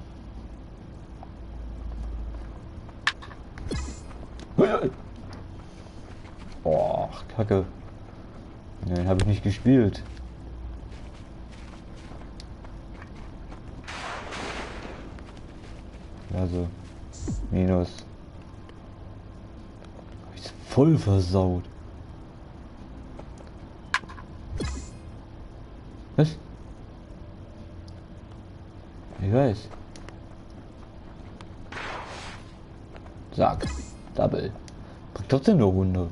Oh, Kacke. Nein, habe ich nicht gespielt. Also, minus. Hab ich's voll versaut. Was? Ich weiß. Sag. Double. Bringt trotzdem nur 100.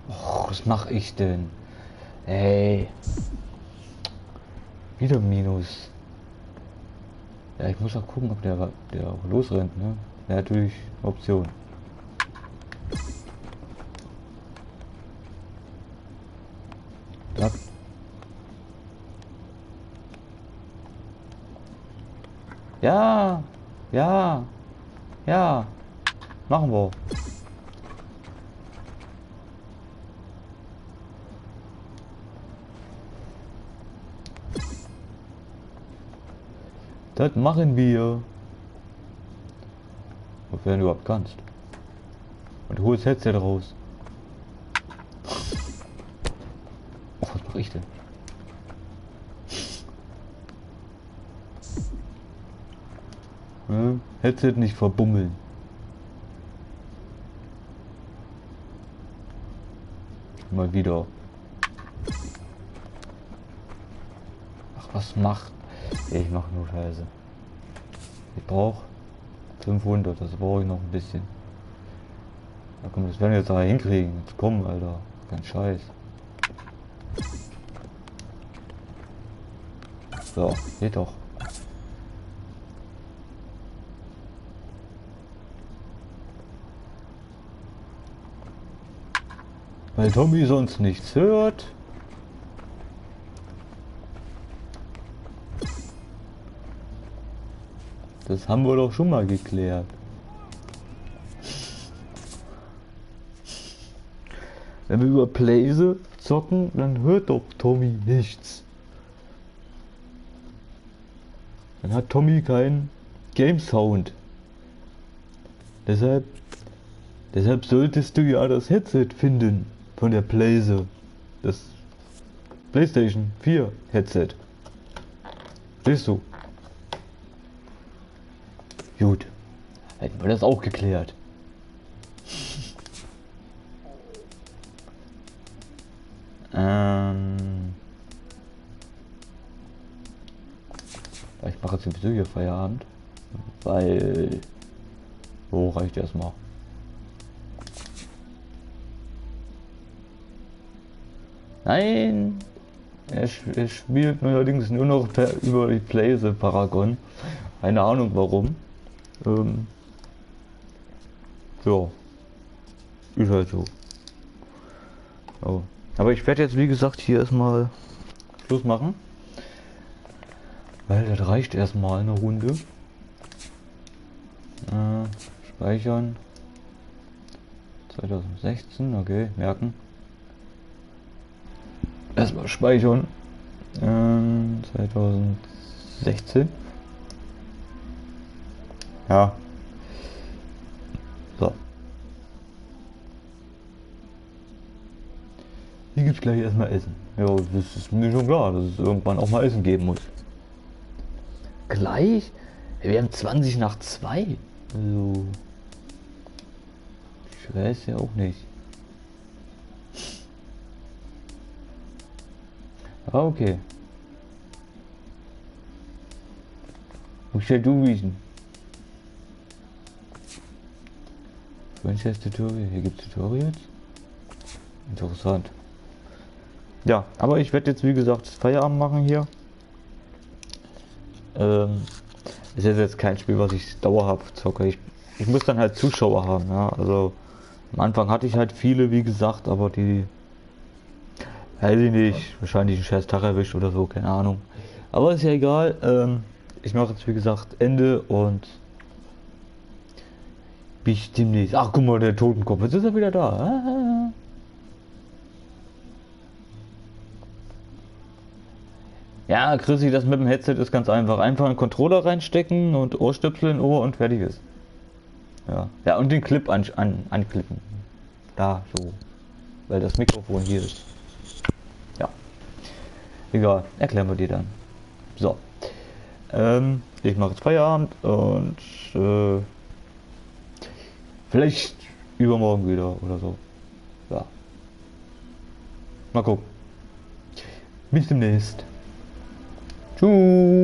Och, was mach ich denn? Ey. Wieder Minus. Ja, ich muss auch gucken, ob der auch losrennt, ne? Wäre natürlich eine Option. Ja. Ja, ja, ja, machen wir. Das machen wir. Wofür du überhaupt kannst. Und du holst Headset raus. Oh, was mache ich denn? Ja, Headset nicht verbummeln. Mal wieder. Ach, was macht? Ich mache nur Scheiße. Ich brauche 500, das brauche ich noch ein bisschen. Na komm, das werden wir jetzt da hinkriegen. Jetzt komm, Alter. Kein Scheiß. So, geht doch. Weil Tommy sonst nichts hört. Das haben wir doch schon mal geklärt. Wenn wir über Playse zocken, dann hört doch Tommy nichts. Dann hat Tommy keinen Game Sound. Deshalb solltest du ja das Headset finden von der Playse. Das PlayStation 4 Headset. Siehst du? Gut. Hätten wir das auch geklärt. Ich mache jetzt sowieso hier Feierabend. Weil... So reicht erstmal. Nein! Er spielt allerdings nur noch über die Playse Paragon. Keine Ahnung warum. So. Ist halt so. Oh. Aber ich werde jetzt wie gesagt hier erstmal Schluss machen. Weil das reicht erstmal eine Runde. Speichern. 2016, okay, merken. Erstmal speichern. 2016. Ja. So. Hier gibt's gleich erstmal Essen. Ja, das ist mir schon klar, dass es irgendwann auch mal Essen geben muss. Gleich? Wir haben 20 nach 2. Also. Ich weiß ja auch nicht. Ah, okay. Muss ja du wissen. Franchise-Tutorial. Hier gibt es Tutorials. Interessant. Ja, aber ich werde jetzt wie gesagt Feierabend machen hier. Ist jetzt kein Spiel, was ich dauerhaft zocke. Ich muss dann halt Zuschauer haben, ja. Also am Anfang hatte ich halt viele, wie gesagt, aber die, weiß ich nicht, wahrscheinlich einen scheiß Tag erwischt oder so, keine Ahnung. Aber ist ja egal. Ich mache jetzt wie gesagt Ende und bis demnächst. Ach guck mal, der Totenkopf, jetzt ist er wieder da. Ja, Chrissy, das mit dem Headset ist ganz einfach. Einfach einen Controller reinstecken und Ohrstöpsel in Ohr und fertig ist. Ja, und den Clip anklippen. Da, so. Weil das Mikrofon hier ist. Ja. Egal, erklären wir dir dann. So. Ich mache jetzt Feierabend und vielleicht übermorgen wieder oder so. Ja. Mal gucken. Bis demnächst. Tschüss.